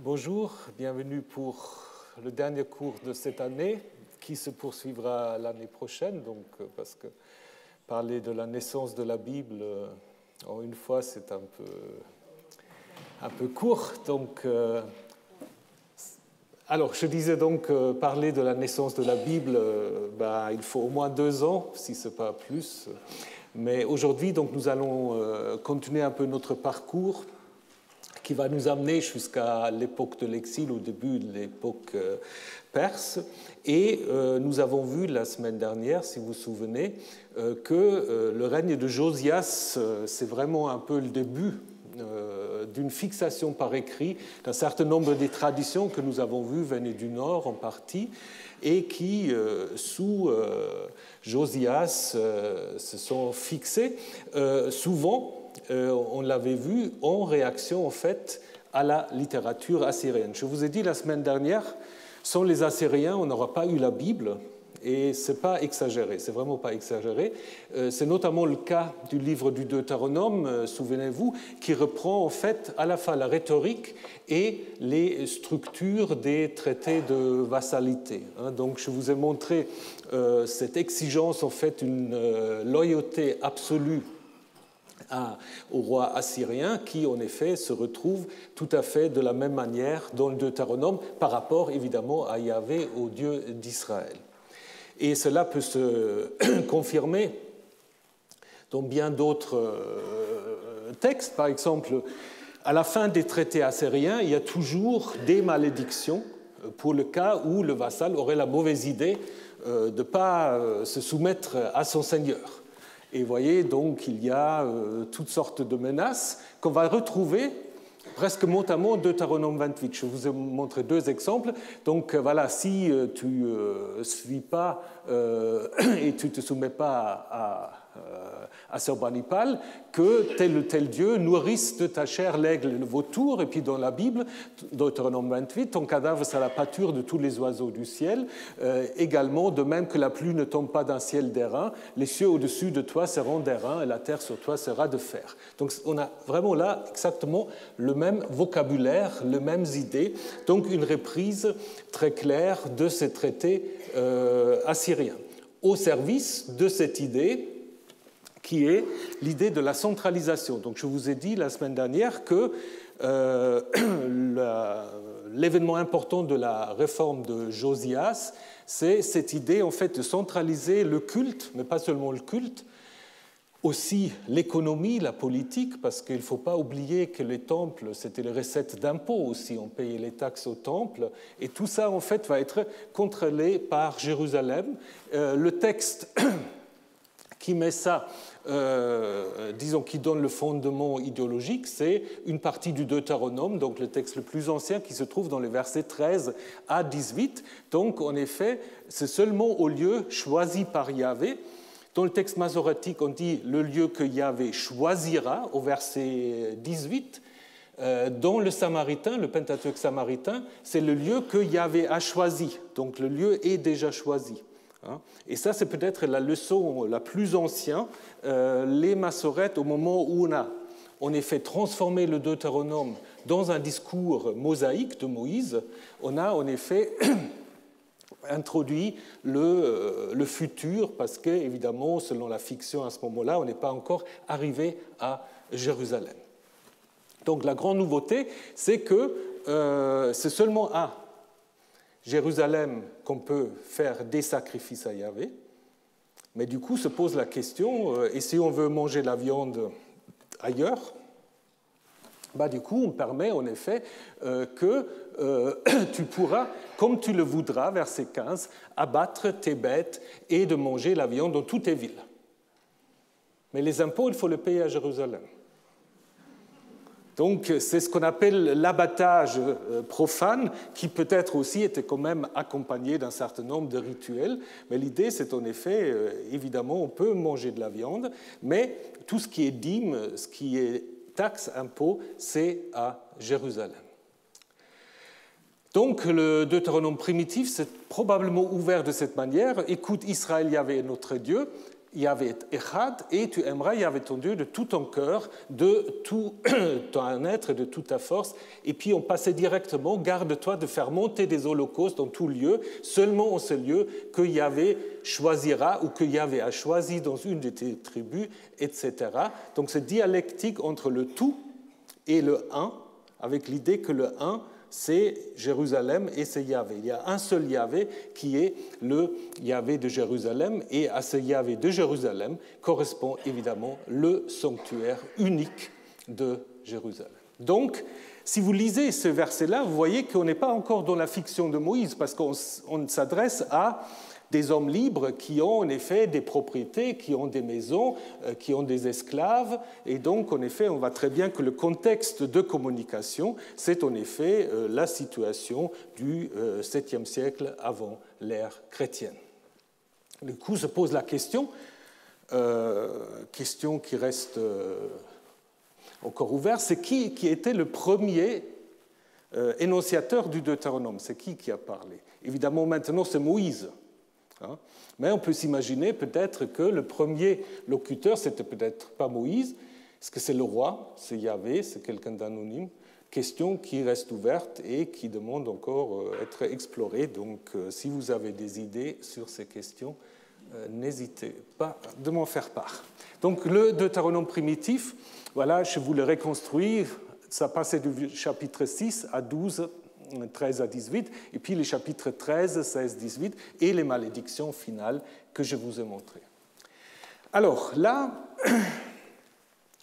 Bonjour, bienvenue pour le dernier cours de cette année qui se poursuivra l'année prochaine. Donc, parce que parler de la naissance de la Bible en une fois, c'est un peu court. Donc, alors, je disais donc parler de la naissance de la Bible, il faut au moins 2 ans, si ce n'est pas plus. Mais aujourd'hui, donc, nous allons continuer un peu notre parcours qui va nous amener jusqu'à l'époque de l'exil, au début de l'époque perse. Et nous avons vu la semaine dernière, si vous vous souvenez, que le règne de Josias, c'est vraiment un peu le début d'une fixation par écrit d'un certain nombre des traditions que nous avons vues venaient du Nord en partie et qui, sous Josias, se sont fixées souvent. On l'avait vu en réaction en fait à la littérature assyrienne. Je vous ai dit la semaine dernière, sans les Assyriens, on n'aura pas eu la Bible, et ce n'est pas exagéré, c'est vraiment pas exagéré. C'est notamment le cas du livre du Deutéronome, souvenez-vous, qui reprend en fait à la fois la rhétorique et les structures des traités de vassalité. Donc je vous ai montré cette exigence, en fait, une loyauté absolue au roi assyrien qui, en effet, se retrouve tout à fait de la même manière dans le Deutéronome par rapport, évidemment, à Yahvé, au Dieu d'Israël. Et cela peut se confirmer dans bien d'autres textes. Par exemple, à la fin des traités assyriens, il y a toujours des malédictions pour le cas où le vassal aurait la mauvaise idée de ne pas se soumettre à son seigneur. Et vous voyez, donc, il y a toutes sortes de menaces qu'on va retrouver presque mot à mot en Deutéronome 28. Je vous ai montré 2 exemples. Donc, voilà, si tu ne suis pas et tu ne te soumets pas à Sorbanipal, que tel ou tel dieu nourrisse de ta chair l'aigle et le vautour. Et puis dans la Bible, Deutéronome 28, ton cadavre sera la pâture de tous les oiseaux du ciel. Également, de même que la pluie ne tombe pas d'un ciel d'airain, les cieux au-dessus de toi seront d'airain et la terre sur toi sera de fer. Donc on a vraiment là exactement le même vocabulaire, les mêmes idées. Donc une reprise très claire de ces traités assyriens, au service de cette idée qui est l'idée de la centralisation. Donc, je vous ai dit la semaine dernière que l'événement important de la réforme de Josias, c'est cette idée en fait de centraliser le culte, mais pas seulement le culte, aussi l'économie, la politique, parce qu'il ne faut pas oublier que les temples, c'était les recettes d'impôts aussi, on payait les taxes aux temples, et tout ça en fait va être contrôlé par Jérusalem. Le texte qui met ça, disons, qui donne le fondement idéologique, c'est une partie du Deutéronome, donc le texte le plus ancien qui se trouve dans les versets 13 à 18. Donc, en effet, c'est seulement au lieu choisi par Yahvé. Dans le texte masorétique, on dit le lieu que Yahvé choisira, au verset 18. Dans le samaritain, le Pentateuque samaritain, c'est le lieu que Yahvé a choisi. Donc, le lieu est déjà choisi. Et ça, c'est peut-être la leçon la plus ancienne. Les Massorètes, au moment où on a en effet transformé le Deutéronome dans un discours mosaïque de Moïse, on a en effet introduit le futur, parce que, évidemment, selon la fiction à ce moment-là, on n'est pas encore arrivé à Jérusalem. Donc la grande nouveauté, c'est que c'est seulement à Jérusalem qu'on peut faire des sacrifices à Yahvé, mais du coup se pose la question, et si on veut manger la viande ailleurs, du coup on permet en effet que tu pourras, comme tu le voudras, verset 15, abattre tes bêtes et de manger la viande dans toutes tes villes. Mais les impôts, il faut les payer à Jérusalem. Donc, c'est ce qu'on appelle l'abattage profane, qui peut-être aussi était quand même accompagné d'un certain nombre de rituels. Mais l'idée, c'est en effet, évidemment, on peut manger de la viande, mais tout ce qui est dîme, ce qui est taxe, impôt, c'est à Jérusalem. Donc, le Deutéronome primitif, c'est probablement ouvert de cette manière. Écoute, Israël, Yahvé est notre Dieu. Yahvé Echad, et tu aimeras Yahvé ton Dieu de tout ton cœur, de tout ton être et de toute ta force. Et puis on passait directement, garde-toi de faire monter des holocaustes dans tout lieu, seulement en ce lieu que Yahvé choisira ou que Yahvé a choisi dans une de tes tribus, etc. Donc cette dialectique entre le tout et le un, avec l'idée que le un, c'est Jérusalem et c'est Yahvé. Il y a un seul Yahvé qui est le Yahvé de Jérusalem, et à ce Yahvé de Jérusalem correspond évidemment le sanctuaire unique de Jérusalem. Donc, si vous lisez ce verset-là, vous voyez qu'on n'est pas encore dans la fiction de Moïse, parce qu'on s'adresse à des hommes libres qui ont en effet des propriétés, qui ont des maisons, qui ont des esclaves. Et donc, en effet, on voit très bien que le contexte de communication, c'est en effet la situation du 7e siècle avant l'ère chrétienne. Du coup, se pose la question qui reste encore ouverte, c'est qui était le premier énonciateur du Deutéronome? C'est qui a parlé? Évidemment, maintenant, c'est Moïse. Mais on peut s'imaginer peut-être que le premier locuteur, c'était peut-être pas Moïse. Est-ce que c'est le roi? C'est Yahvé? C'est quelqu'un d'anonyme? Question qui reste ouverte et qui demande encore être explorée. Donc, si vous avez des idées sur ces questions, n'hésitez pas de m'en faire part. Donc, le Deutéronome primitif, voilà, je vous le reconstruis. Ça passait du chapitre 6 à 12, 13 à 18, et puis les chapitres 13, 16, 18, et les malédictions finales que je vous ai montrées. Alors là,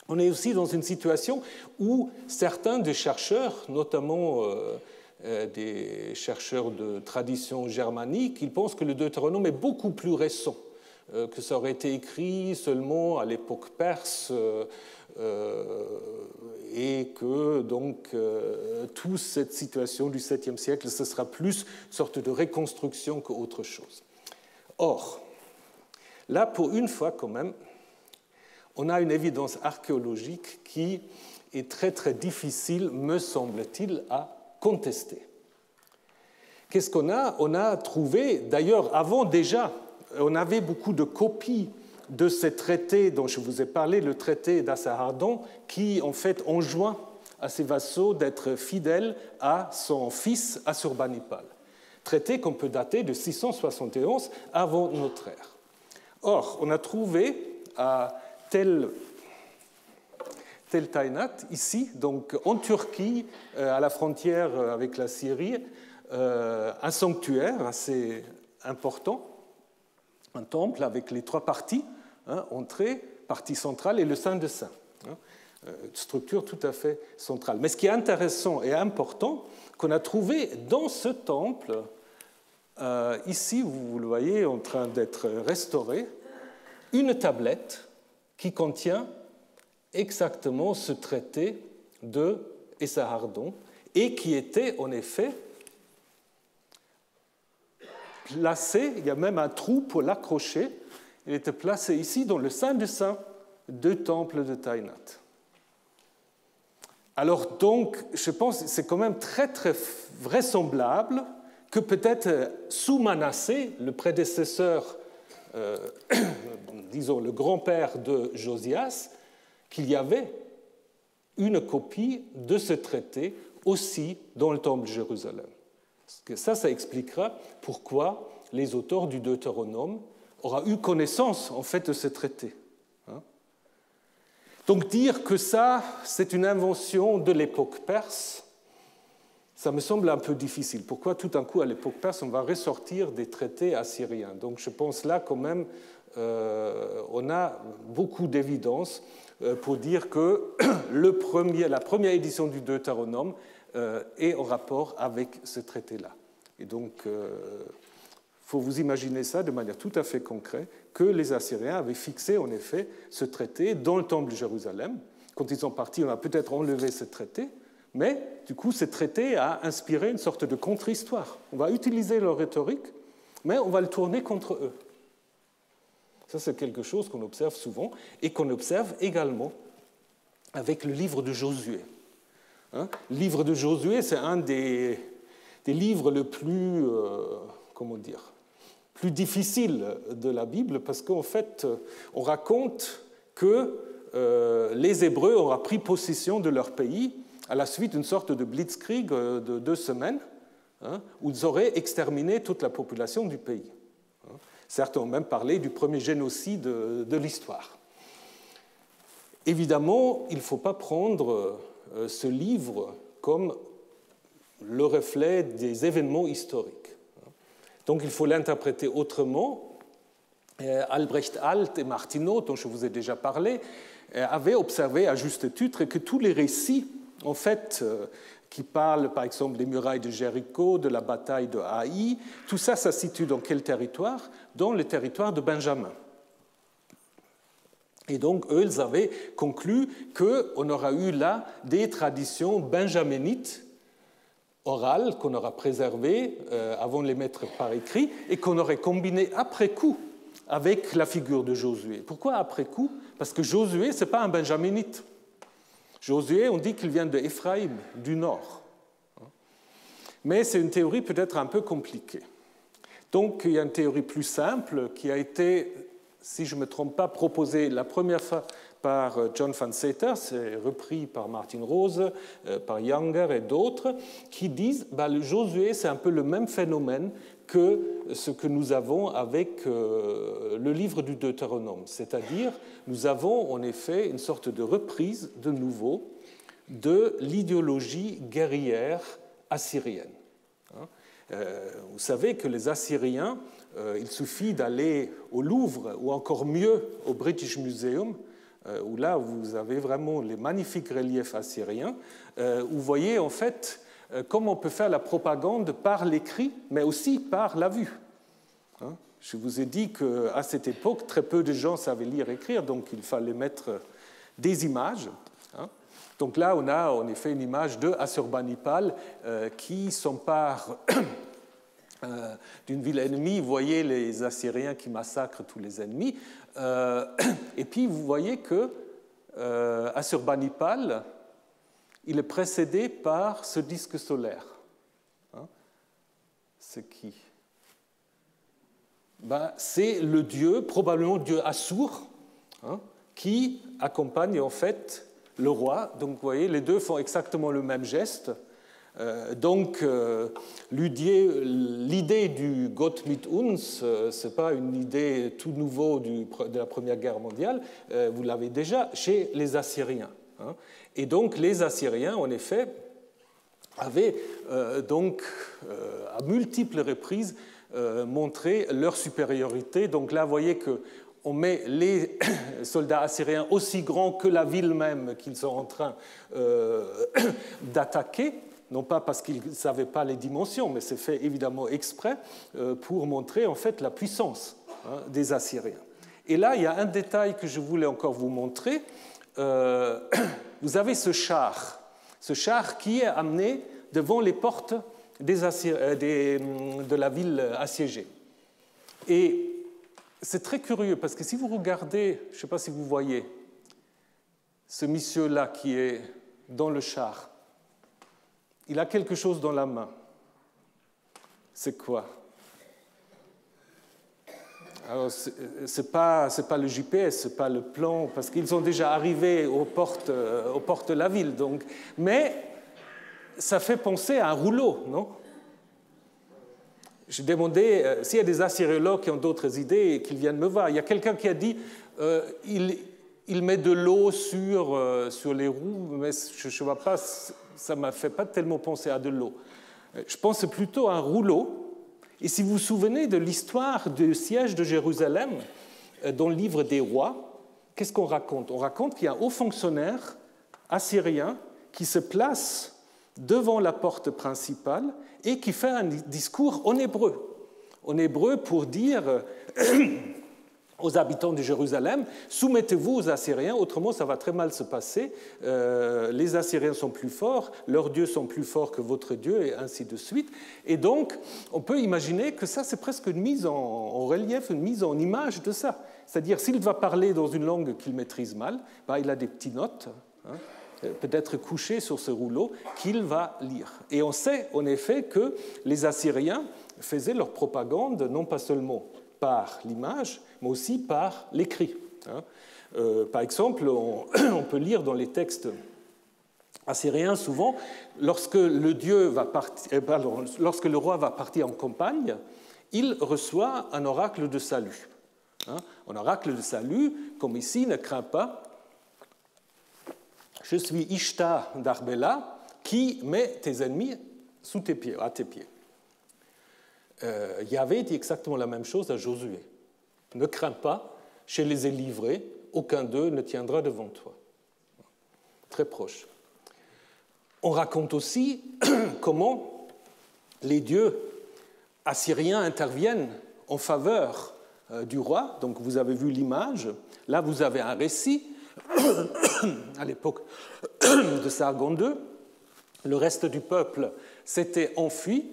on est aussi dans une situation où certains des chercheurs, notamment des chercheurs de tradition germanique, ils pensent que le Deutéronome est beaucoup plus récent, que ça aurait été écrit seulement à l'époque perse, et que donc toute cette situation du 7e siècle, ce sera plus une sorte de reconstruction qu'autre chose. Or, là, pour une fois quand même, on a une évidence archéologique qui est très très difficile, me semble-t-il, à contester. Qu'est-ce qu'on a? On a trouvé, d'ailleurs avant déjà, on avait beaucoup de copies de ces traités dont je vous ai parlé, le traité d'Assarhaddon, qui en fait enjoint à ses vassaux d'être fidèles à son fils Assurbanipal. Traité qu'on peut dater de 671 avant notre ère. Or, on a trouvé à Tel Tainat, ici, donc en Turquie, à la frontière avec la Syrie, un sanctuaire assez important, un temple avec les trois parties, entrée, partie centrale et le Saint des Saints. Structure tout à fait centrale. Mais ce qui est intéressant et important, qu'on a trouvé dans ce temple, ici, vous le voyez en train d'être restauré, une tablette qui contient exactement ce traité de Esarhaddon et qui était en effet placé, il y a même un trou pour l'accrocher, il était placé ici dans le Saint des Saints du temple de Tainat. Alors donc, je pense que c'est quand même très très vraisemblable que peut-être sous Manassé, le prédécesseur, disons le grand-père de Josias, qu'il y avait une copie de ce traité aussi dans le temple de Jérusalem. Parce que ça expliquera pourquoi les auteurs du Deutéronome auraient eu connaissance en fait de ce traité. Donc dire que ça, c'est une invention de l'époque perse, ça me semble un peu difficile. Pourquoi tout d'un coup, à l'époque perse, on va ressortir des traités assyriens? Donc je pense là quand même, on a beaucoup d'évidence pour dire que la première édition du Deutéronome est en rapport avec ce traité-là. Et donc, il faut vous imaginer ça de manière tout à fait concrète, que les Assyriens avaient fixé en effet ce traité dans le temple de Jérusalem. Quand ils sont partis, on a peut-être enlevé ce traité, mais du coup, ce traité a inspiré une sorte de contre-histoire. On va utiliser leur rhétorique, mais on va le tourner contre eux. Ça, c'est quelque chose qu'on observe souvent et qu'on observe également avec le livre de Josué. Le livre de Josué, c'est un des livres le plus, plus difficile de la Bible, parce qu'en fait, on raconte que les Hébreux ont pris possession de leur pays à la suite d'une sorte de blitzkrieg de 2 semaines, où ils auraient exterminé toute la population du pays. Certains ont même parlé du premier génocide de l'histoire. Évidemment, il ne faut pas prendre ce livre comme le reflet des événements historiques. Donc il faut l'interpréter autrement. Albrecht Alt et Martineau, dont je vous ai déjà parlé, avaient observé à juste titre que tous les récits, en fait, qui parlent par exemple des murailles de Jéricho, de la bataille de Haï, tout ça, ça se situe dans quel territoire? Dans le territoire de Benjamin. Et donc, eux, ils avaient conclu qu'on aura eu là des traditions benjaminites orales qu'on aura préservées avant de les mettre par écrit et qu'on aurait combinées après coup avec la figure de Josué. Pourquoi après coup? Parce que Josué, ce n'est pas un benjaminite. Josué, on dit qu'il vient de Éphraïm, du nord. Mais c'est une théorie peut-être un peu compliquée. Donc, il y a une théorie plus simple qui a été, si je ne me trompe pas, proposée la première fois par John Van Seter, c'est repris par Martin Rose, par Younger et d'autres, qui disent que le Josué, c'est un peu le même phénomène que ce que nous avons avec le livre du Deutéronome. C'est-à-dire, nous avons en effet une sorte de reprise de nouveau de l'idéologie guerrière assyrienne. Vous savez que les Assyriens, il suffit d'aller au Louvre ou encore mieux au British Museum, où là vous avez vraiment les magnifiques reliefs assyriens, où vous voyez en fait comment on peut faire la propagande par l'écrit, mais aussi par la vue. Je vous ai dit qu'à cette époque, très peu de gens savaient lire et écrire, donc il fallait mettre des images. Donc là, on a en effet une image de Assurbanipal qui s'empare d'une ville ennemie. Vous voyez les Assyriens qui massacrent tous les ennemis. Et puis, vous voyez que Assurbanipal, il est précédé par ce disque solaire. C'est qui? C'est le dieu, probablement le dieu Assur, qui accompagne en fait le roi. Donc, vous voyez, les deux font exactement le même geste. Donc, l'idée du Gott mit uns, ce n'est pas une idée tout nouveau de la Première Guerre mondiale, vous l'avez déjà chez les Assyriens. Et donc, les Assyriens, en effet, avaient à multiples reprises montré leur supériorité. Donc là, vous voyez qu'on met les soldats assyriens aussi grands que la ville même qu'ils sont en train d'attaquer, non pas parce qu'ils ne savaient pas les dimensions, mais c'est fait évidemment exprès pour montrer en fait la puissance des Assyriens. Et là, il y a un détail que je voulais encore vous montrer. Vous avez ce char qui est amené devant les portes de la ville assiégée. Et c'est très curieux parce que si vous regardez, je ne sais pas si vous voyez, ce monsieur-là qui est dans le char, il a quelque chose dans la main. C'est quoi? Alors, ce n'est pas le GPS, ce n'est pas le plan, parce qu'ils sont déjà arrivés aux portes de la ville. Donc, mais ça fait penser à un rouleau, non? Je demandais s'il y a des assyriologues qui ont d'autres idées et qu'ils viennent me voir. Il y a quelqu'un qui a dit il met de l'eau sur les roues, mais je ne vois pas, ça ne m'a fait pas tellement penser à de l'eau. Je pense plutôt à un rouleau. Et si vous vous souvenez de l'histoire du siège de Jérusalem dans le livre des rois, qu'est-ce qu'on raconte? On raconte qu'il y a un haut fonctionnaire assyrien qui se place devant la porte principale et qui fait un discours en hébreu pour dire aux habitants de Jérusalem, soumettez-vous aux Assyriens, autrement ça va très mal se passer, les Assyriens sont plus forts, leurs dieux sont plus forts que votre Dieu, et ainsi de suite. Et donc, on peut imaginer que ça, c'est presque une mise en relief, une mise en image de ça. C'est-à-dire, s'il va parler dans une langue qu'il maîtrise mal, il a des petites notes, peut-être couché sur ce rouleau, qu'il va lire. Et on sait en effet que les Assyriens faisaient leur propagande non pas seulement par l'image, mais aussi par l'écrit. Par exemple, on peut lire dans les textes assyriens souvent, lorsque le roi va partir en campagne, il reçoit un oracle de salut. Un oracle de salut, comme ici, ne crains pas. Je suis Ishtar d'Arbela, qui met tes ennemis sous tes pieds, à tes pieds. Yahvé dit exactement la même chose à Josué. Ne crains pas, je les ai livrés, aucun d'eux ne tiendra devant toi. Très proche. On raconte aussi comment les dieux assyriens interviennent en faveur du roi. Donc vous avez vu l'image. Là, vous avez un récit à l'époque de Sargon II. Le reste du peuple s'était enfui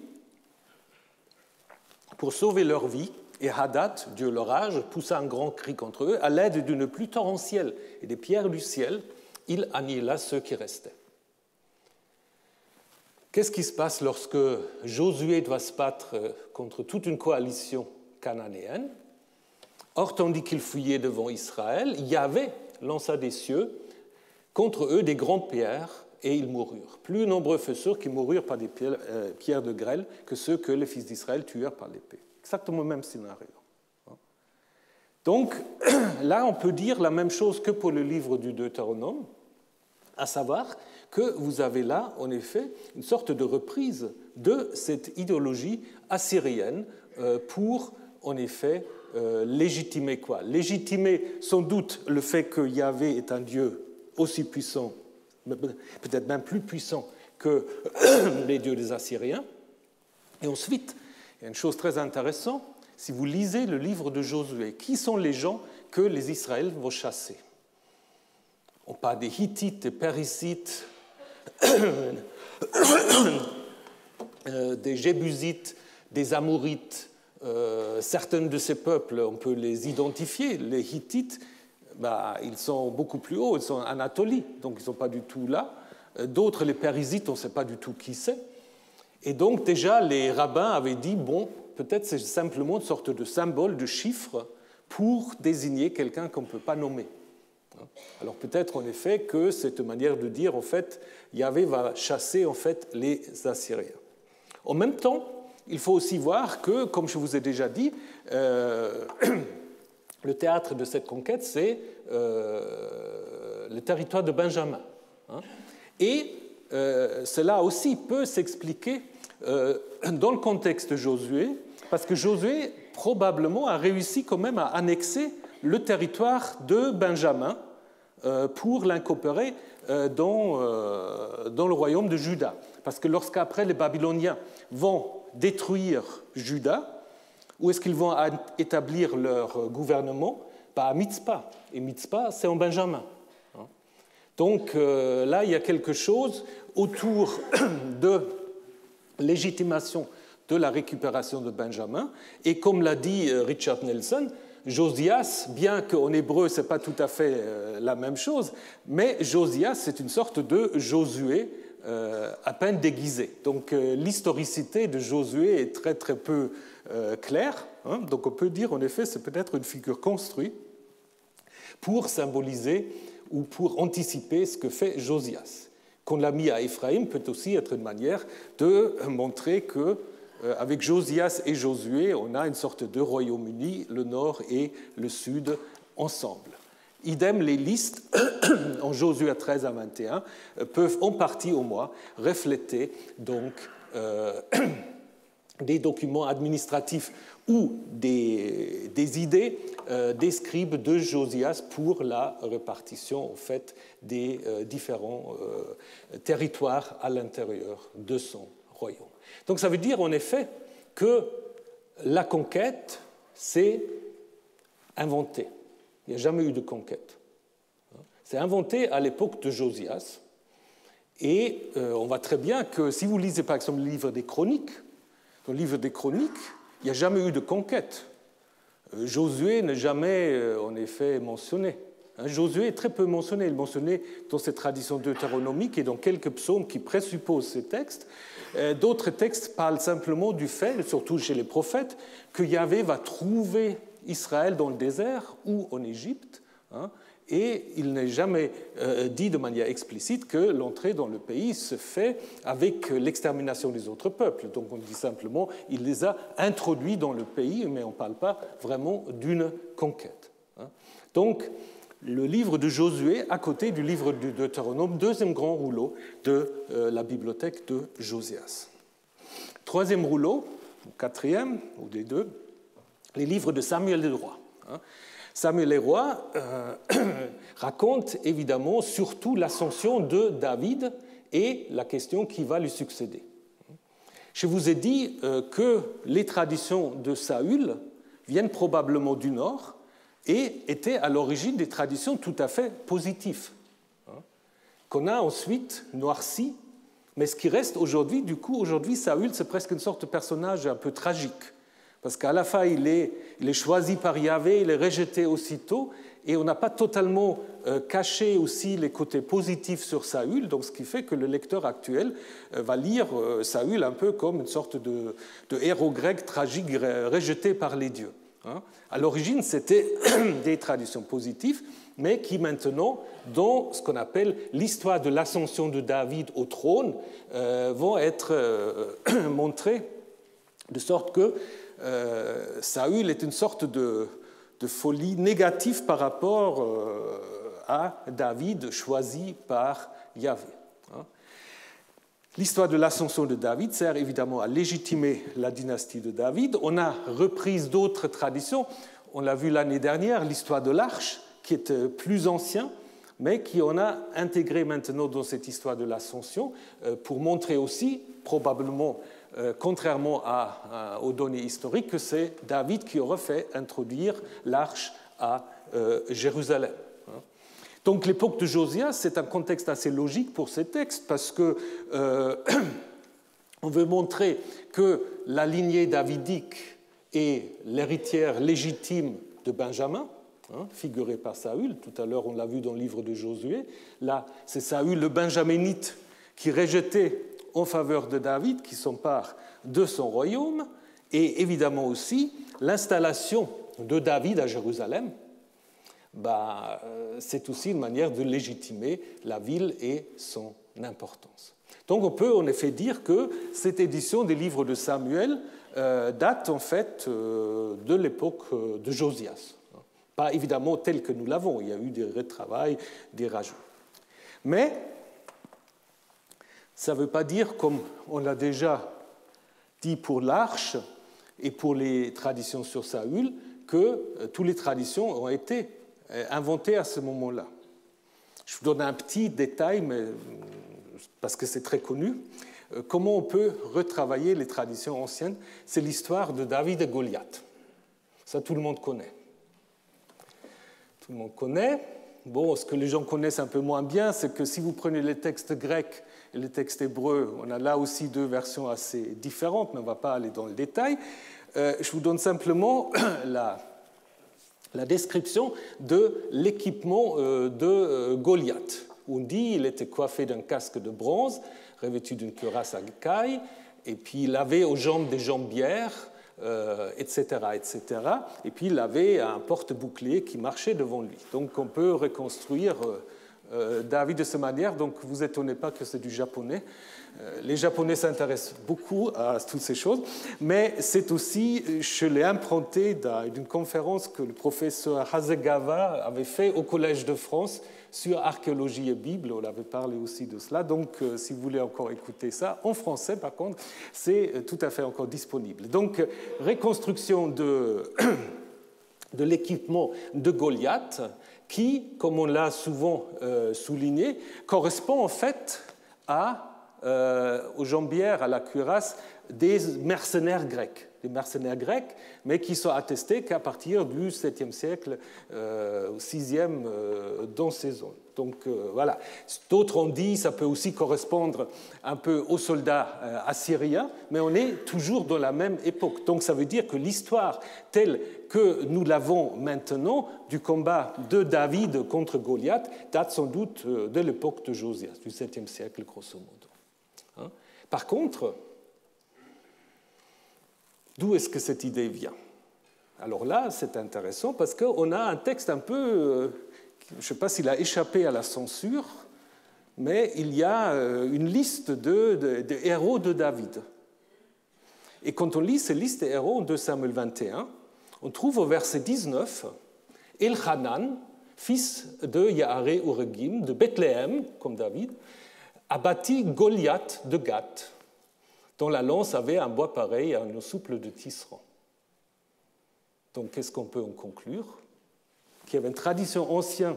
pour sauver leur vie. Et Hadad, Dieu l'orage, poussa un grand cri contre eux. À l'aide d'une pluie torrentielle et des pierres du ciel, il annihila ceux qui restaient. Qu'est-ce qui se passe lorsque Josué doit se battre contre toute une coalition cananéenne? Or, tandis qu'ils fuyaient devant Israël, Yahvé lança des cieux contre eux des grandes pierres et ils moururent. Plus nombreux furent ceux qui moururent par des pierres de grêle que ceux que les fils d'Israël tuèrent par l'épée. Exactement le même scénario. Donc, là, on peut dire la même chose que pour le livre du Deutéronome, à savoir que vous avez là, en effet, une sorte de reprise de cette idéologie assyrienne pour, en effet, légitimer quoi? Légitimer sans doute le fait que Yahvé est un Dieu aussi puissant, peut-être même plus puissant que les dieux des Assyriens. Et ensuite, il y a une chose très intéressante, si vous lisez le livre de Josué, qui sont les gens que les Israéliens vont chasser? On parle des Hittites, des Périsites, des Jébusites, des Amorites. Certains de ces peuples, on peut les identifier. Les Hittites, ils sont beaucoup plus hauts, ils sont en Anatolie, donc ils ne sont pas du tout là. D'autres, les Périsites, on ne sait pas du tout qui c'est. Et donc déjà, les rabbins avaient dit, bon, peut-être c'est simplement une sorte de symbole, de chiffre, pour désigner quelqu'un qu'on ne peut pas nommer. Alors peut-être en effet que c'est une manière de dire, en fait, Yahvé va chasser en fait les Assyriens. En même temps, il faut aussi voir que, comme je vous ai déjà dit, le théâtre de cette conquête, c'est le territoire de Benjamin. Et cela aussi peut s'expliquer dans le contexte de Josué, parce que Josué probablement a réussi quand même à annexer le territoire de Benjamin pour l'incorporer dans le royaume de Juda. Parce que lorsqu'après les Babyloniens vont détruire Juda, où est-ce qu'ils vont établir leur gouvernement? À Mitzpah. Et Mitzpah, c'est en Benjamin. Donc là, il y a quelque chose autour de légitimation de la récupération de Benjamin. Et comme l'a dit Richard Nelson, Josias, bien qu'en hébreu, ce n'est pas tout à fait la même chose, mais Josias, c'est une sorte de Josué à peine déguisé. Donc l'historicité de Josué est très très peu claire. Donc on peut dire, en effet, c'est peut-être une figure construite pour symboliser ou pour anticiper ce que fait Josias. Qu'on l'a mis à Éphraïm peut aussi être une manière de montrer que avec Josias et Josué, on a une sorte de Royaume-Uni, le nord et le sud ensemble. Idem, les listes, en Josué 13 à 21, peuvent en partie au moins refléter donc, des documents administratifs ou des idées des scribes de Josias pour la répartition en fait, des différents territoires à l'intérieur de son royaume. Donc ça veut dire en effet que la conquête, c'est inventé. Il n'y a jamais eu de conquête. C'est inventé à l'époque de Josias. Et on voit très bien que si vous lisez par exemple le livre des Chroniques, dans le livre des Chroniques, il n'y a jamais eu de conquête. Josué n'est jamais en effet mentionné. Josué est très peu mentionné. Il est mentionné dans cette tradition deutéronomique et dans quelques psaumes qui présupposent ces textes. D'autres textes parlent simplement du fait, surtout chez les prophètes, que Yahvé va trouver Israël dans le désert ou en Égypte, et il n'est jamais dit de manière explicite que l'entrée dans le pays se fait avec l'extermination des autres peuples. Donc on dit simplement qu'il les a introduits dans le pays, mais on ne parle pas vraiment d'une conquête. Donc le livre de Josué à côté du livre du Deutéronome, deuxième grand rouleau de la bibliothèque de Josias. Troisième rouleau, ou quatrième, ou des deux, les livres de Samuel les rois. Samuel les rois raconte évidemment surtout l'ascension de David et la question qui va lui succéder. Je vous ai dit que les traditions de Saül viennent probablement du nord et étaient à l'origine des traditions tout à fait positives, qu'on a ensuite noircies, mais ce qui reste aujourd'hui, du coup, aujourd'hui, Saül, c'est presque une sorte de personnage un peu tragique. Parce qu'à la fin, il est choisi par Yahvé, il est rejeté aussitôt, et on n'a pas totalement caché aussi les côtés positifs sur Saül, donc ce qui fait que le lecteur actuel va lire Saül un peu comme une sorte de héros grec tragique rejeté par les dieux. À l'origine, c'était des traditions positives, mais qui maintenant, dans ce qu'on appelle l'histoire de l'ascension de David au trône, vont être montrées de sorte que Saül est une sorte de folie négative par rapport à David choisi par Yahvé. L'histoire de l'ascension de David sert évidemment à légitimer la dynastie de David. On a repris d'autres traditions. On l'a vu l'année dernière, l'histoire de l'Arche, qui est plus ancien, mais qui on a intégré maintenant dans cette histoire de l'ascension pour montrer aussi, probablement contrairement aux données historiques, que c'est David qui aurait fait introduire l'arche à Jérusalem. Donc l'époque de Josias, c'est un contexte assez logique pour ces textes, parce que on veut montrer que la lignée davidique est l'héritière légitime de Benjamin, figurée par Saül. Tout à l'heure, on l'a vu dans le livre de Josué. Là, c'est Saül, le benjaminite, qui rejetait en faveur de David, qui s'empare de son royaume, et évidemment aussi l'installation de David à Jérusalem, c'est aussi une manière de légitimer la ville et son importance. Donc on peut en effet dire que cette édition des livres de Samuel date en fait de l'époque de Josias. Pas évidemment telle que nous l'avons, il y a eu des retravails, des rajouts. Mais ça ne veut pas dire, comme on l'a déjà dit pour l'Arche et pour les traditions sur Saül, que toutes les traditions ont été inventées à ce moment-là. Je vous donne un petit détail, mais, parce que c'est très connu. Comment on peut retravailler les traditions anciennes? C'est l'histoire de David et Goliath. Ça, tout le monde connaît. Tout le monde connaît. Bon, ce que les gens connaissent un peu moins bien, c'est que si vous prenez les textes grecs et les textes hébreux, on a là aussi deux versions assez différentes, mais on ne va pas aller dans le détail. Je vous donne simplement la description de l'équipement de Goliath. On dit qu'il était coiffé d'un casque de bronze, revêtu d'une cuirasse à caille, et puis il avait aux jambes des jambières, etc., etc. Et puis il avait un porte-bouclier qui marchait devant lui. Donc on peut reconstruire David de cette manière. Donc vous vous étonnez pas que c'est du japonais. Les Japonais s'intéressent beaucoup à toutes ces choses, mais c'est aussi, je l'ai emprunté d'une conférence que le professeur Hasegawa avait fait au Collège de France sur archéologie et Bible. On avait parlé aussi de cela. Donc, si vous voulez encore écouter ça, en français, par contre, c'est tout à fait encore disponible. Donc, reconstruction de l'équipement de Goliath, qui, comme on l'a souvent souligné, correspond en fait aux jambières, à la cuirasse des mercenaires grecs. des mercenaires grecs, mais qui sont attestés qu'à partir du 7e siècle, 6e, dans ces zones. Donc voilà. D'autres ont dit que ça peut aussi correspondre un peu aux soldats assyriens, mais on est toujours dans la même époque. Donc ça veut dire que l'histoire telle que nous l'avons maintenant du combat de David contre Goliath date sans doute de l'époque de Josias, du 7e siècle, grosso modo. Par contre, d'où est-ce que cette idée vient? Alors là, c'est intéressant parce qu'on a un texte un peu, je ne sais pas s'il a échappé à la censure, mais il y a une liste de héros de David. Et quand on lit ces listes de héros en 2 Samuel 21, on trouve au verset 19 Elchanan, fils de Yaaré Uregim, de Bethléem, comme David, a bâti Goliath de Gath, dont la lance avait un bois pareil à un os souple de tisserand. Donc, qu'est-ce qu'on peut en conclure? Qu'il y avait une tradition ancienne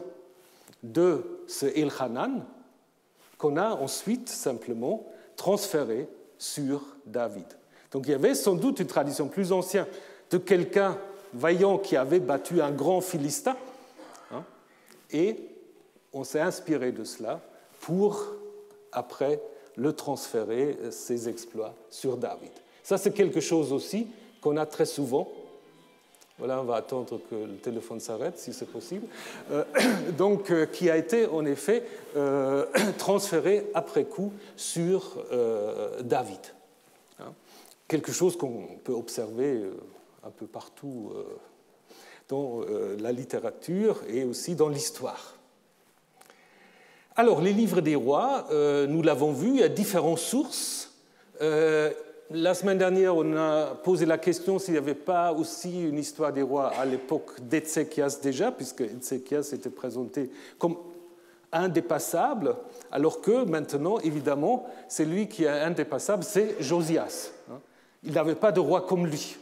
de ce Elchanan qu'on a ensuite simplement transféré sur David. Donc, il y avait sans doute une tradition plus ancienne de quelqu'un vaillant qui avait battu un grand Philistin, et on s'est inspiré de cela pour, après, le transférer, ses exploits, sur David. Ça, c'est quelque chose aussi qu'on a très souvent. Voilà, on va attendre que le téléphone s'arrête, si c'est possible. Donc, qui a été, en effet, transféré après coup sur David. Quelque chose qu'on peut observer un peu partout dans la littérature et aussi dans l'histoire. Alors, les livres des rois, nous l'avons vu, il y a différentes sources. La semaine dernière, on a posé la question s'il n'y avait pas aussi une histoire des rois à l'époque d'Ézéchias déjà, puisque Ézéchias était présenté comme indépassable, alors que maintenant, évidemment, celui qui est indépassable, c'est Josias. Il n'avait pas de roi comme lui.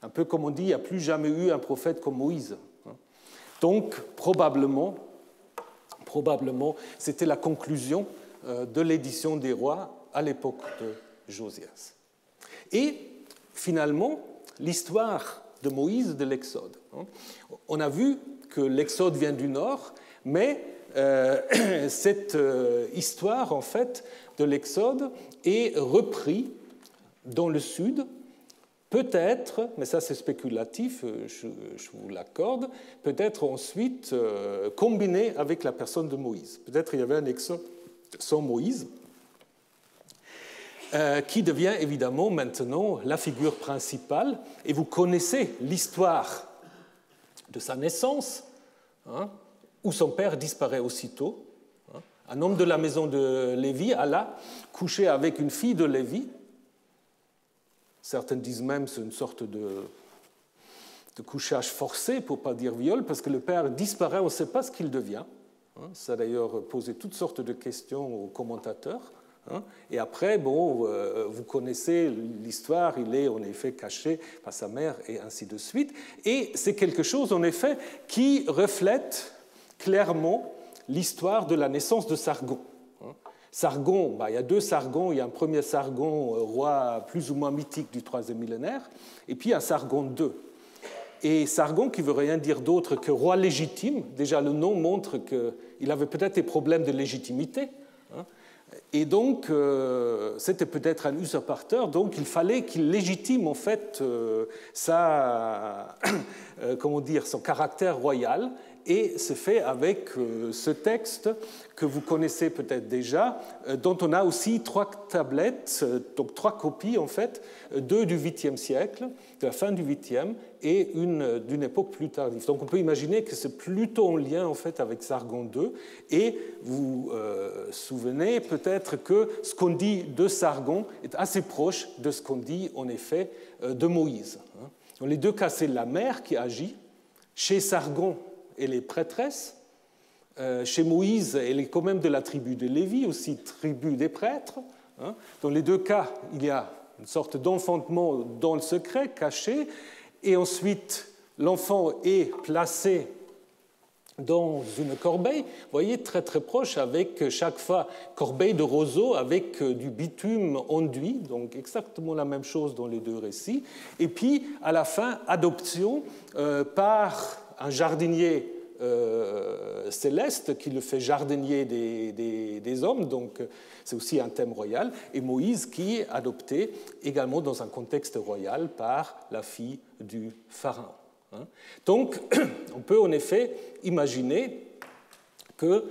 Un peu comme on dit, il n'y a plus jamais eu un prophète comme Moïse. Donc, probablement, c'était la conclusion de l'édition des rois à l'époque de Josias. Et finalement, l'histoire de Moïse de l'Exode. On a vu que l'Exode vient du nord, mais cette histoire, en fait, de l'Exode est reprise dans le sud. Peut-être, mais ça c'est spéculatif, je vous l'accorde, peut-être ensuite combiné avec la personne de Moïse. Peut-être il y avait un exode sans Moïse, qui devient évidemment maintenant la figure principale. Et vous connaissez l'histoire de sa naissance, où son père disparaît aussitôt. Un homme de la maison de Lévi alla coucher avec une fille de Lévi. Certains disent même que c'est une sorte de couchage forcé, pour ne pas dire viol, parce que le père disparaît, on ne sait pas ce qu'il devient. Ça a d'ailleurs posé toutes sortes de questions aux commentateurs. Et après, bon, vous connaissez l'histoire, il est en effet caché par sa mère et ainsi de suite. Et c'est quelque chose, en effet, qui reflète clairement l'histoire de la naissance de Sargon. Sargon, il y a deux Sargons. Il y a un premier Sargon, roi plus ou moins mythique du IIIe millénaire, et puis un Sargon II. Et Sargon, qui ne veut rien dire d'autre que roi légitime, déjà le nom montre qu'il avait peut-être des problèmes de légitimité. Et donc, c'était peut-être un usurpateur, donc il fallait qu'il légitime en fait son caractère royal. Et c'est fait avec ce texte que vous connaissez peut-être déjà, dont on a aussi 3 tablettes, donc 3 copies en fait, 2 du 8e siècle, de la fin du 8e, et une d'une époque plus tardive. Donc on peut imaginer que c'est plutôt en lien en fait avec Sargon II. Et vous souvenez peut-être que ce qu'on dit de Sargon est assez proche de ce qu'on dit en effet de Moïse. Dans les deux cas, c'est la mère qui agit. Chez Sargon, elle est prêtresse. Chez Moïse, elle est quand même de la tribu de Lévi, aussi tribu des prêtres. Dans les deux cas, il y a une sorte d'enfantement dans le secret, caché, et ensuite l'enfant est placé dans une corbeille, vous voyez, très très proche, avec chaque fois corbeille de roseau avec du bitume enduit, donc exactement la même chose dans les deux récits. Et puis, à la fin, adoption par un jardinier céleste qui le fait jardinier des hommes, donc c'est aussi un thème royal, et Moïse qui est adopté également dans un contexte royal par la fille du pharaon. Donc, on peut en effet imaginer que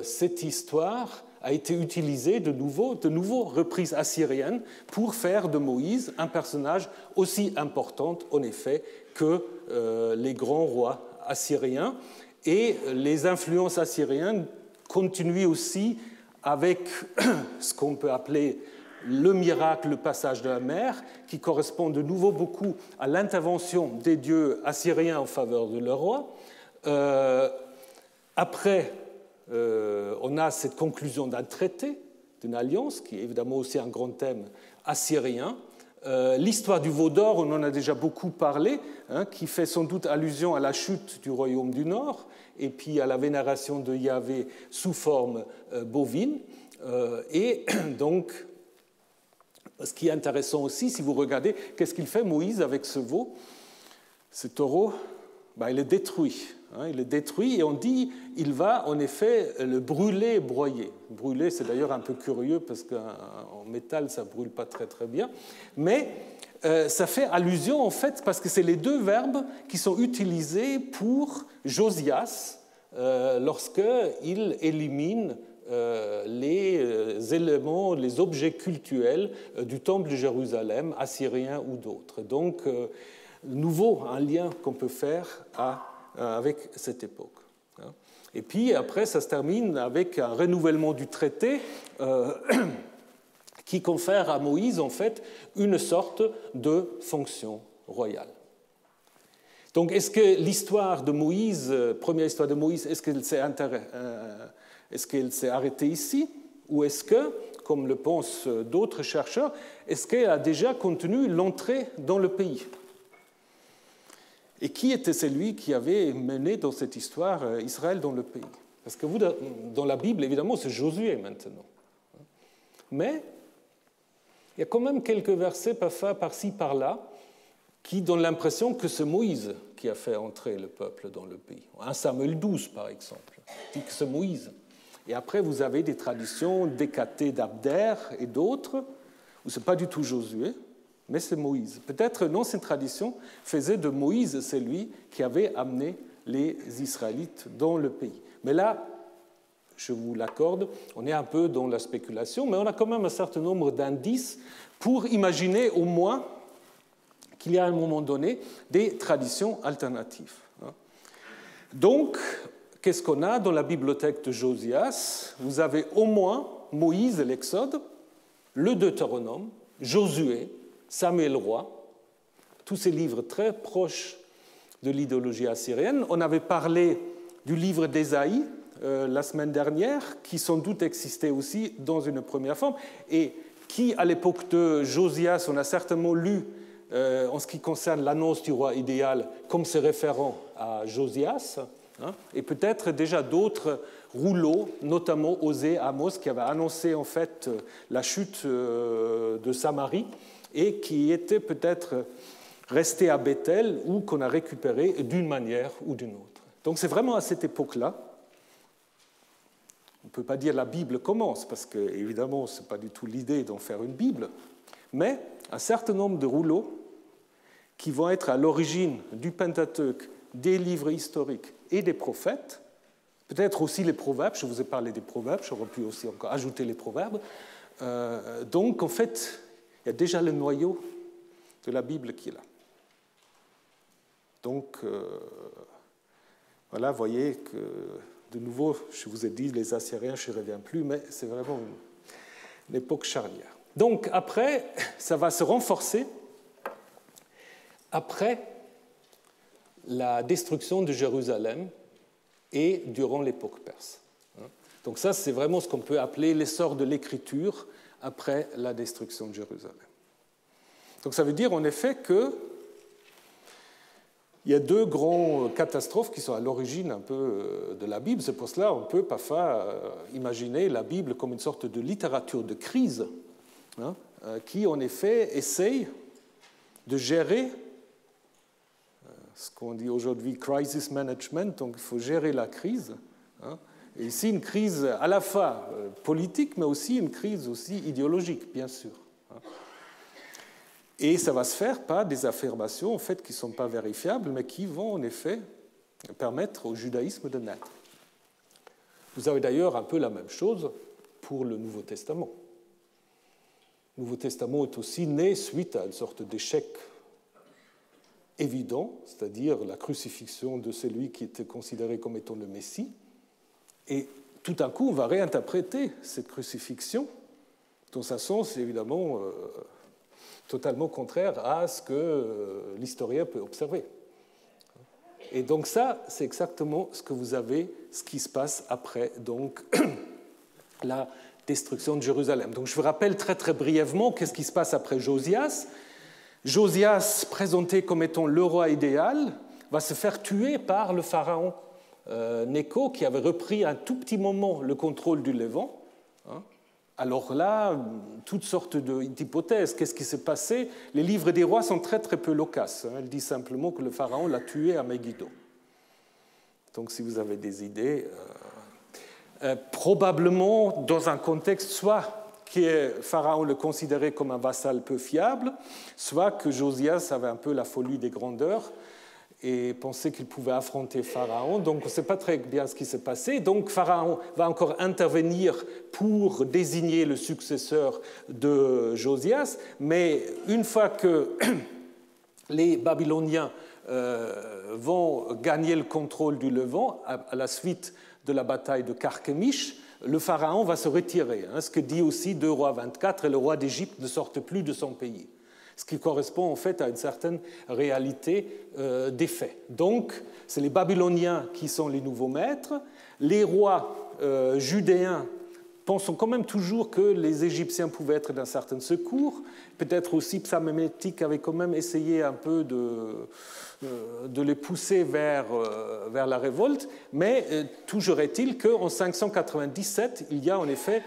cette histoire a été utilisée de nouveau reprises assyriennes pour faire de Moïse un personnage aussi important, en effet, que les grands rois assyriens. Et les influences assyriennes continuent aussi avec ce qu'on peut appeler le miracle, le passage de la mer, qui correspond de nouveau beaucoup à l'intervention des dieux assyriens en faveur de leur roi. Après, on a cette conclusion d'un traité, d'une alliance, qui est évidemment aussi un grand thème assyrien. L'histoire du veau d'or, on en a déjà beaucoup parlé, qui fait sans doute allusion à la chute du royaume du Nord et puis à la vénération de Yahvé sous forme bovine. Et donc, ce qui est intéressant aussi, si vous regardez, qu'est-ce qu'il fait Moïse avec ce veau, ce taureau? Il le détruit. Il le détruit et on dit il va en effet le brûler et broyer. Brûler, c'est d'ailleurs un peu curieux parce qu'en métal, ça ne brûle pas très très bien. Mais ça fait allusion en fait parce que c'est les deux verbes qui sont utilisés pour Josias lorsqu'il élimine les éléments, les objets cultuels du temple de Jérusalem, assyrien ou d'autres. Donc, nouveau, un lien qu'on peut faire avec cette époque. Et puis après, ça se termine avec un renouvellement du traité qui confère à Moïse, en fait, une sorte de fonction royale. Donc, est-ce que l'histoire de Moïse, première histoire de Moïse, est-ce qu'elle s'est arrêtée ici? Ou est-ce que, comme le pensent d'autres chercheurs, est-ce qu'elle a déjà contenu l'entrée dans le pays? Et qui était celui qui avait mené dans cette histoire Israël dans le pays? Parce que vous, dans la Bible, évidemment, c'est Josué maintenant. Mais il y a quand même quelques versets parfois par-ci, par-là, qui donnent l'impression que c'est Moïse qui a fait entrer le peuple dans le pays. 1 Samuel 12, par exemple, dit que c'est Moïse. Et après, vous avez des traditions d'Hécatée d'Abder et d'autres, où ce n'est pas du tout Josué, mais c'est Moïse. Peut-être non, cette tradition faisait de Moïse celui qui avait amené les Israélites dans le pays. Mais là, je vous l'accorde, on est un peu dans la spéculation, mais on a quand même un certain nombre d'indices pour imaginer au moins qu'il y a à un moment donné des traditions alternatives. Donc, qu'est-ce qu'on a dans la bibliothèque de Josias? Vous avez au moins Moïse et l'Exode, le Deutéronome, Josué, Samuel roi, tous ces livres très proches de l'idéologie assyrienne. On avait parlé du livre d'Ésaïe la semaine dernière, qui sans doute existait aussi dans une première forme, et qui, à l'époque de Josias, on a certainement lu, en ce qui concerne l'annonce du roi idéal, comme se référant à Josias, et peut-être déjà d'autres rouleaux, notamment Osée, Amos, qui avaient annoncé en fait la chute de Samarie, et qui était peut-être resté à Bethel ou qu'on a récupéré d'une manière ou d'une autre. Donc c'est vraiment à cette époque-là. On ne peut pas dire la Bible commence, parce que évidemment ce n'est pas du tout l'idée d'en faire une Bible, mais un certain nombre de rouleaux qui vont être à l'origine du Pentateuque, des livres historiques et des prophètes, peut-être aussi les proverbes, je vous ai parlé des proverbes, j'aurais pu aussi encore ajouter les proverbes. Donc en fait, il y a déjà le noyau de la Bible qui est là. Donc, voilà, vous voyez que, de nouveau, je vous ai dit, les Assyriens, je n'y reviens plus, mais c'est vraiment une époque charnière. Donc, après, ça va se renforcer après la destruction de Jérusalem et durant l'époque perse. Donc ça, c'est vraiment ce qu'on peut appeler l'essor de l'écriture après la destruction de Jérusalem. Donc ça veut dire en effet qu'il il y a deux grandes catastrophes qui sont à l'origine un peu de la Bible. C'est pour cela qu'on peut parfois imaginer la Bible comme une sorte de littérature de crise, hein, qui en effet essaye de gérer ce qu'on dit aujourd'hui crisis management, donc il faut gérer la crise. Hein, et ici, une crise à la fois politique, mais aussi une crise aussi idéologique, bien sûr. Hein. Et ça va se faire par des affirmations en fait, qui ne sont pas vérifiables, mais qui vont en effet permettre au judaïsme de naître. Vous avez d'ailleurs un peu la même chose pour le Nouveau Testament. Le Nouveau Testament est aussi né suite à une sorte d'échec évident, c'est-à-dire la crucifixion de celui qui était considéré comme étant le Messie. Et tout d'un coup, on va réinterpréter cette crucifixion dans un sens évidemment totalement contraire à ce que l'historien peut observer. Et donc ça, c'est exactement ce que vous avez, ce qui se passe après donc, la destruction de Jérusalem. Donc je vous rappelle très très brièvement qu'est-ce qui se passe après Josias. Josias, présenté comme étant le roi idéal, va se faire tuer par le pharaon Nécho, qui avait repris un tout petit moment le contrôle du Levant. Alors là, toutes sortes d'hypothèses. Qu'est-ce qui s'est passé? Les livres des rois sont très très peu loquaces. Elle dit simplement que le pharaon l'a tué à Megiddo. Donc si vous avez des idées, probablement dans un contexte soit que Pharaon le considérait comme un vassal peu fiable, soit que Josias avait un peu la folie des grandeurs et pensait qu'il pouvait affronter Pharaon. Donc on ne sait pas très bien ce qui s'est passé. Donc Pharaon va encore intervenir pour désigner le successeur de Josias, mais une fois que les Babyloniens vont gagner le contrôle du Levant à la suite de la bataille de Carchemish, le pharaon va se retirer. Ce que dit aussi 2 Rois 24, et le roi d'Égypte ne sorte plus de son pays. Ce qui correspond en fait à une certaine réalité des faits. Donc, c'est les Babyloniens qui sont les nouveaux maîtres. Les rois judéens pensent quand même toujours que les Égyptiens pouvaient être d'un certain secours. Peut-être aussi Psamémétique avait quand même essayé un peu de les pousser vers la révolte, mais toujours est-il qu'en 597, il y a en effet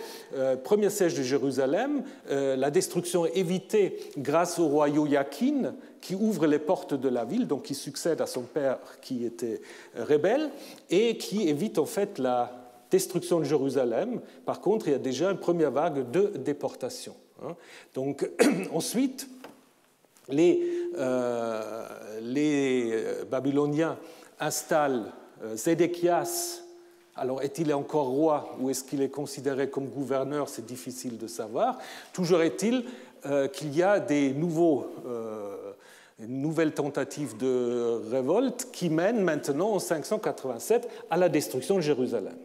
premier siège de Jérusalem, la destruction est évitée grâce au roi Joachim, qui ouvre les portes de la ville, donc qui succède à son père qui était rebelle, et qui évite en fait la destruction de Jérusalem. Par contre, il y a déjà une première vague de déportation. Donc ensuite, les Babyloniens installent Zédéchias. Alors, est-il encore roi ou est-ce qu'il est considéré comme gouverneur? C'est difficile de savoir. Toujours est-il qu'il y a des nouvelles tentatives de révolte qui mènent maintenant, en 587, à la destruction de Jérusalem.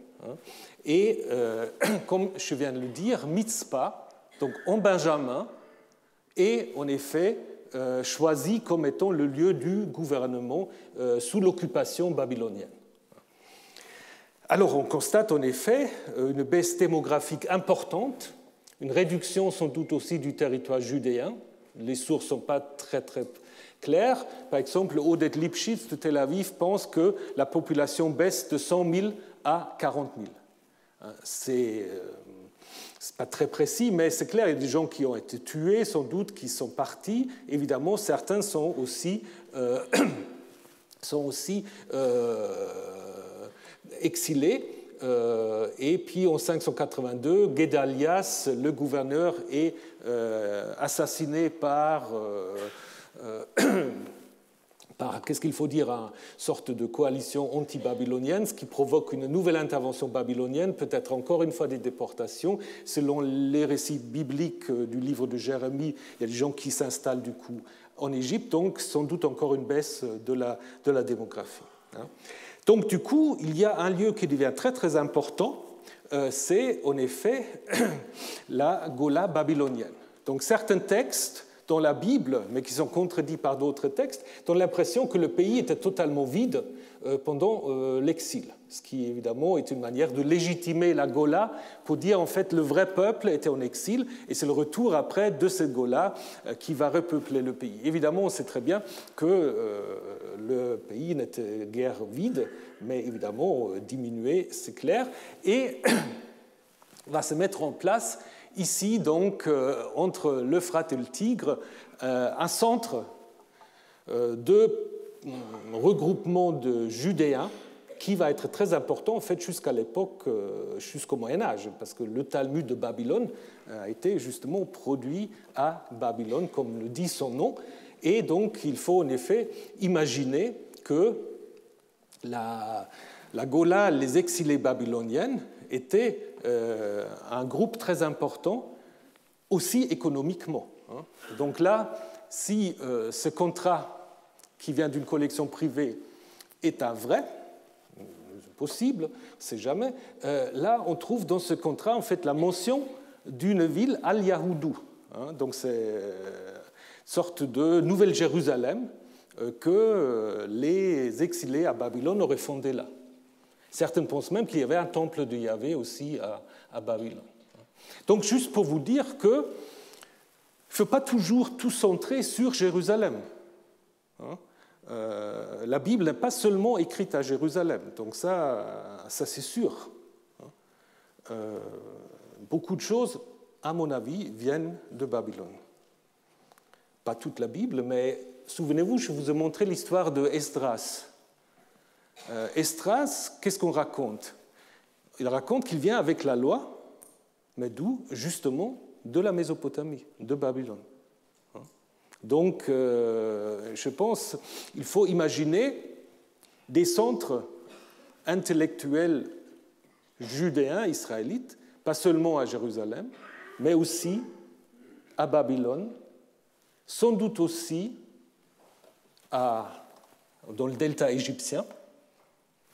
Et, comme je viens de le dire, Mitzpah, donc en Benjamin, est en effet choisi comme étant le lieu du gouvernement sous l'occupation babylonienne. Alors on constate en effet une baisse démographique importante, une réduction sans doute aussi du territoire judéen. Les sources ne sont pas très claires. Par exemple, Oded Lipschitz de Tel Aviv pense que la population baisse de 100 000 à 40 000. C'est pas très précis, mais c'est clair, il y a des gens qui ont été tués, sans doute, qui sont partis. Évidemment, certains sont aussi exilés. Et puis en 582, Guédalias, le gouverneur, est assassiné par qu'est-ce qu'il faut dire, une sorte de coalition anti-babylonienne, ce qui provoque une nouvelle intervention babylonienne, peut-être encore une fois des déportations. Selon les récits bibliques du livre de Jérémie, il y a des gens qui s'installent du coup en Égypte, donc sans doute encore une baisse de la démographie. Donc du coup, il y a un lieu qui devient très important, c'est en effet la Gola babylonienne. Donc certains textes dans la Bible, mais qui sont contredits par d'autres textes, donnent l'impression que le pays était totalement vide pendant l'exil, ce qui évidemment est une manière de légitimer la Gola pour dire en fait le vrai peuple était en exil et c'est le retour après de cette Gola qui va repeupler le pays. Évidemment, on sait très bien que le pays n'était guère vide, mais évidemment diminué, c'est clair, et va se mettre en place ici, donc, entre l'Euphrate et le Tigre, un centre de regroupement de Judéens qui va être très important en fait jusqu'à l'époque, jusqu'au Moyen-Âge, parce que le Talmud de Babylone a été justement produit à Babylone, comme le dit son nom, et donc il faut en effet imaginer que la Gola, les exilés babyloniennes, étaient un groupe très important aussi économiquement. Donc là, si ce contrat qui vient d'une collection privée est un vrai, possible, on ne sait jamais, là on trouve dans ce contrat en fait la mention d'une ville Al-Yahoudou. Donc c'est une sorte de Nouvelle-Jérusalem que les exilés à Babylone auraient fondée là. Certains pensent même qu'il y avait un temple de Yahvé aussi à Babylone. Donc juste pour vous dire qu'il ne faut pas toujours tout centrer sur Jérusalem. La Bible n'est pas seulement écrite à Jérusalem, donc ça c'est sûr. Beaucoup de choses, à mon avis, viennent de Babylone. Pas toute la Bible, mais souvenez-vous, je vous ai montré l'histoire de Esdras. Esdras, qu'est-ce qu'on raconte? Il raconte qu'il vient avec la loi, mais d'où? Justement de la Mésopotamie, de Babylone. Donc, je pense qu'il faut imaginer des centres intellectuels judéens, israélites, pas seulement à Jérusalem, mais aussi à Babylone, sans doute aussi dans le delta égyptien,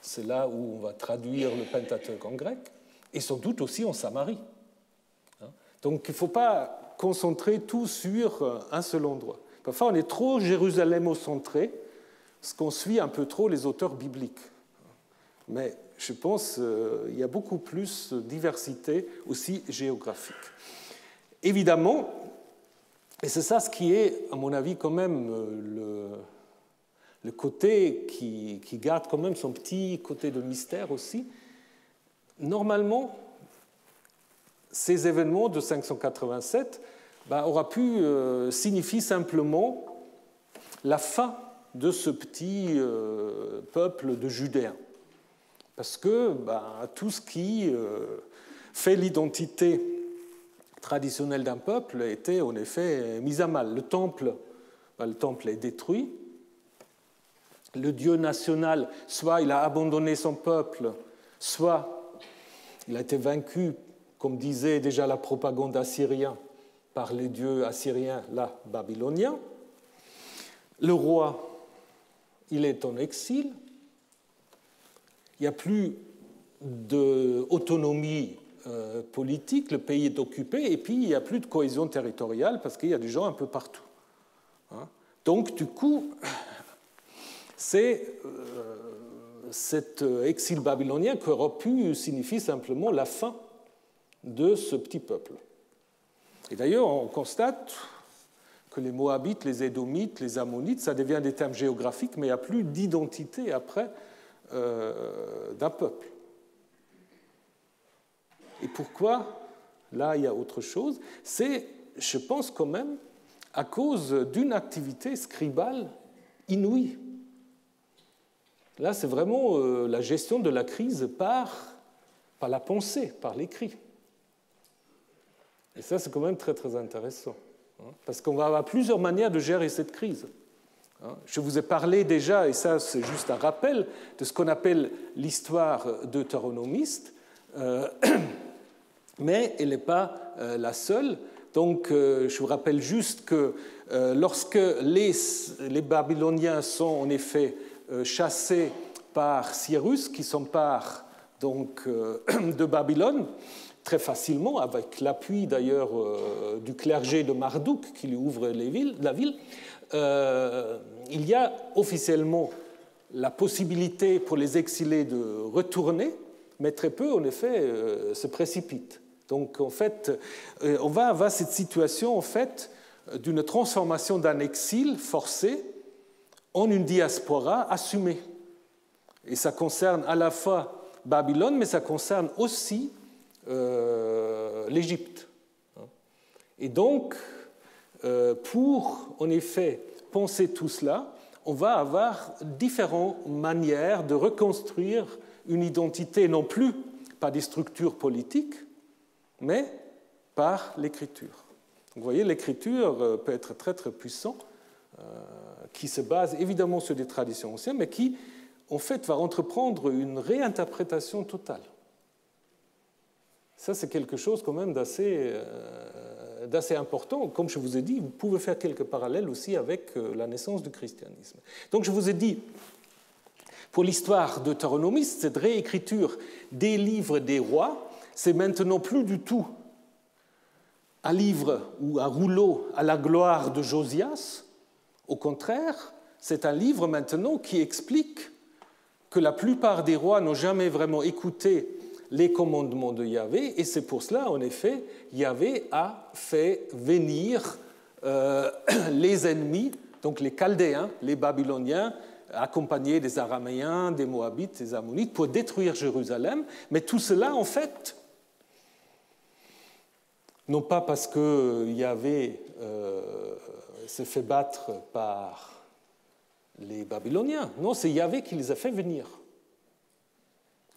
c'est là où on va traduire le Pentateuque en grec, et sans doute aussi en Samarie. Donc, il ne faut pas concentrer tout sur un seul endroit. Parfois, on est trop jérusalémo-centré, parce qu'on suit un peu trop les auteurs bibliques. Mais je pense qu'il y a beaucoup plus de diversité aussi géographique. Évidemment, et c'est ça ce qui est, à mon avis, quand même le côté qui garde quand même son petit côté de mystère aussi. Normalement, ces événements de 587 aura pu signifier simplement la fin de ce petit peuple de Judéens. Parce que tout ce qui fait l'identité traditionnelle d'un peuple était en effet mis à mal. Le temple est détruit. Le Dieu national, soit il a abandonné son peuple, soit il a été vaincu, comme disait déjà la propagande assyrienne, par les dieux assyriens, là, babyloniens. Le roi, il est en exil. Il n'y a plus d'autonomie politique, le pays est occupé, et puis il n'y a plus de cohésion territoriale parce qu'il y a des gens un peu partout. Donc, du coup, c'est cet exil babylonien qui aurait pu signifier simplement la fin de ce petit peuple. Et d'ailleurs, on constate que les Moabites, les Édomites, les Ammonites, ça devient des termes géographiques, mais il n'y a plus d'identité après d'un peuple. Et pourquoi? Là, il y a autre chose. C'est, je pense quand même, à cause d'une activité scribale inouïe. Là, c'est vraiment la gestion de la crise par la pensée, par l'écrit. Et ça, c'est quand même très, très intéressant. Parce qu'on va avoir plusieurs manières de gérer cette crise. Je vous ai parlé déjà, et ça, c'est juste un rappel, de ce qu'on appelle l'histoire deutéronomiste, mais elle n'est pas la seule. Donc, je vous rappelle juste que lorsque les Babyloniens sont en effet chassés par Cyrus, qui s'empare donc de Babylone, très facilement, avec l'appui d'ailleurs du clergé de Marduk qui lui ouvre la ville, il y a officiellement la possibilité pour les exilés de retourner, mais très peu, en effet, se précipitent. Donc, en fait, on va avoir cette situation, en fait, d'une transformation d'un exil forcé ont une diaspora assumée. Et ça concerne à la fois Babylone, mais ça concerne aussi l'Égypte. Et donc, pour en effet penser tout cela, on va avoir différentes manières de reconstruire une identité, non plus par des structures politiques, mais par l'écriture. Vous voyez, l'écriture peut être très très puissant, qui se base évidemment sur des traditions anciennes, mais qui en fait va entreprendre une réinterprétation totale. Ça, c'est quelque chose quand même d'assez important. Comme je vous ai dit, vous pouvez faire quelques parallèles aussi avec la naissance du christianisme. Donc je vous ai dit, pour l'histoire deutéronomiste, cette réécriture des livres des rois, c'est maintenant plus du tout un livre ou un rouleau à la gloire de Josias. Au contraire, c'est un livre maintenant qui explique que la plupart des rois n'ont jamais vraiment écouté les commandements de Yahvé, et c'est pour cela, en effet, Yahvé a fait venir les ennemis, donc les Chaldéens, les Babyloniens, accompagnés des Araméens, des Moabites, des Ammonites, pour détruire Jérusalem. Mais tout cela, en fait, non pas parce que Yahvé s'est fait battre par les Babyloniens, non, c'est Yahvé qui les a fait venir.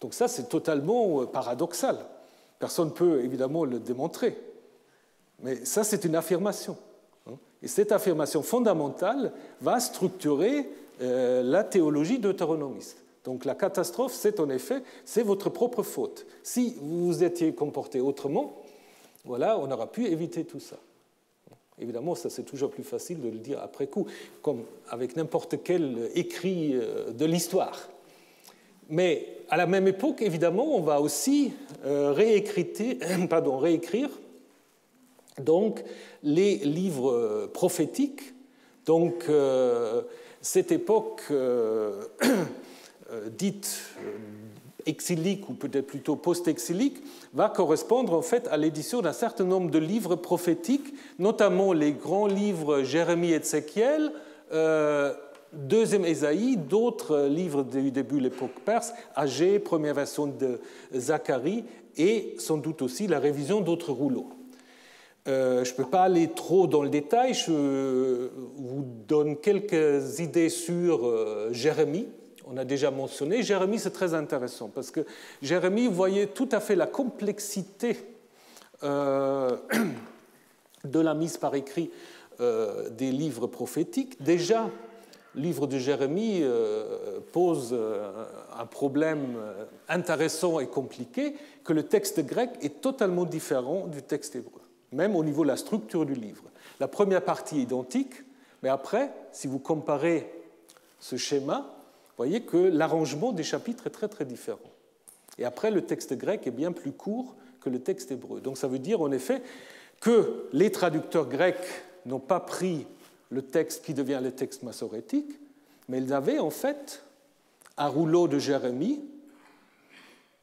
Donc ça, c'est totalement paradoxal. Personne ne peut évidemment le démontrer. Mais ça, c'est une affirmation. Et cette affirmation fondamentale va structurer la théologie deutéronomiste. Donc la catastrophe, c'est en effet, c'est votre propre faute. Si vous vous étiez comporté autrement, voilà, on aura pu éviter tout ça. Évidemment, ça c'est toujours plus facile de le dire après coup, comme avec n'importe quel écrit de l'histoire. Mais à la même époque, évidemment, on va aussi réécrire donc, les livres prophétiques. Donc, cette époque dite exilique, ou peut-être plutôt post-exilique, va correspondre en fait à l'édition d'un certain nombre de livres prophétiques, notamment les grands livres Jérémie et Ézéchiel, deuxième Ésaïe, d'autres livres du début de l'époque perse, Agée, première version de Zacharie, et sans doute aussi la révision d'autres rouleaux. Je ne peux pas aller trop dans le détail, je vous donne quelques idées sur Jérémie. On a déjà mentionné. Jérémie, c'est très intéressant, parce que Jérémie, vous voyez tout à fait la complexité de la mise par écrit des livres prophétiques. Déjà, le livre de Jérémie pose un problème intéressant et compliqué, que le texte grec est totalement différent du texte hébreu, même au niveau de la structure du livre. La première partie est identique, mais après, si vous comparez ce schéma, vous voyez que l'arrangement des chapitres est très très différent. Et après, le texte grec est bien plus court que le texte hébreu. Donc ça veut dire en effet que les traducteurs grecs n'ont pas pris le texte qui devient le texte massorétique, mais ils avaient en fait un rouleau de Jérémie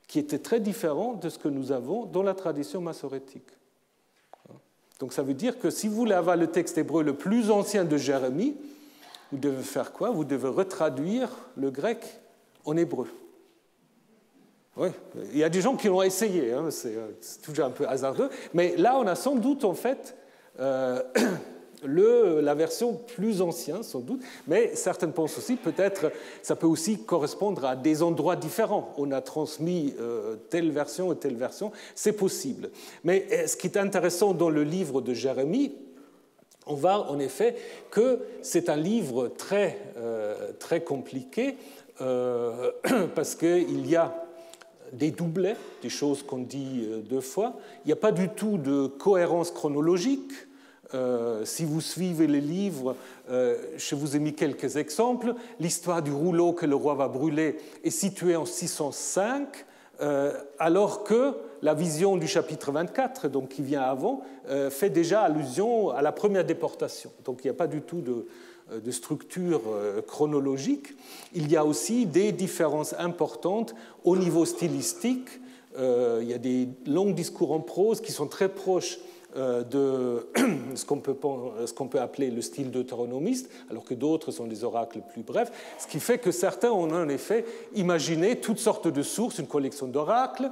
qui était très différent de ce que nous avons dans la tradition massorétique. Donc ça veut dire que si vous voulez avoir le texte hébreu le plus ancien de Jérémie, vous devez faire quoi? Vous devez retraduire le grec en hébreu. Oui, il y a des gens qui l'ont essayé, hein, c'est toujours un peu hasardeux, mais là on a sans doute en fait la version plus ancienne, sans doute, mais certains pensent aussi peut-être ça peut aussi correspondre à des endroits différents. On a transmis telle version et telle version, c'est possible. Mais ce qui est intéressant dans le livre de Jérémie, on voit en effet que c'est un livre très, très compliqué parce qu'il y a des doublets, des choses qu'on dit deux fois. Il n'y a pas du tout de cohérence chronologique. Si vous suivez les livres, je vous ai mis quelques exemples. L'histoire du rouleau que le roi va brûler est située en 605, alors que la vision du chapitre 24, donc qui vient avant, fait déjà allusion à la première déportation. Donc il n'y a pas du tout de structure chronologique. Il y a aussi des différences importantes au niveau stylistique. Il y a des longs discours en prose qui sont très proches de ce qu'on peut appeler le style deutéronomiste, alors que d'autres sont des oracles plus brefs, ce qui fait que certains ont en effet imaginé toutes sortes de sources, une collection d'oracles.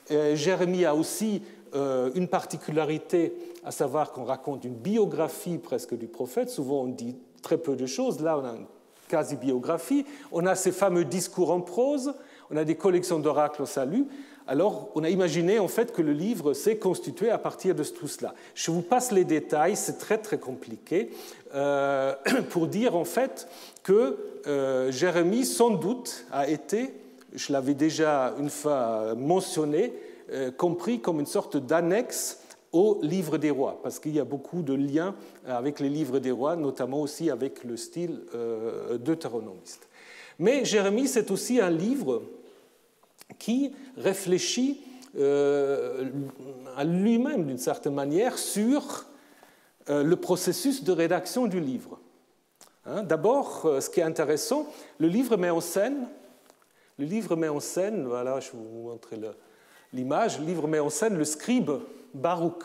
Jérémie a aussi une particularité, à savoir qu'on raconte une biographie presque du prophète. Souvent on dit très peu de choses, là on a une quasi-biographie, on a ces fameux discours en prose, on a des collections d'oracles au salut. Alors, on a imaginé en fait que le livre s'est constitué à partir de tout cela. Je vous passe les détails, c'est très très compliqué, pour dire en fait que Jérémie, sans doute, a été, je l'avais déjà une fois mentionné, compris comme une sorte d'annexe au livre des rois, parce qu'il y a beaucoup de liens avec les livres des rois, notamment aussi avec le style deutéronomiste. Mais Jérémie, c'est aussi un livre qui réfléchit à lui-même, d'une certaine manière, sur le processus de rédaction du livre. D'abord, ce qui est intéressant, le livre met en scène, voilà, je vais vous montrer l'image, le livre met en scène le scribe Baruch.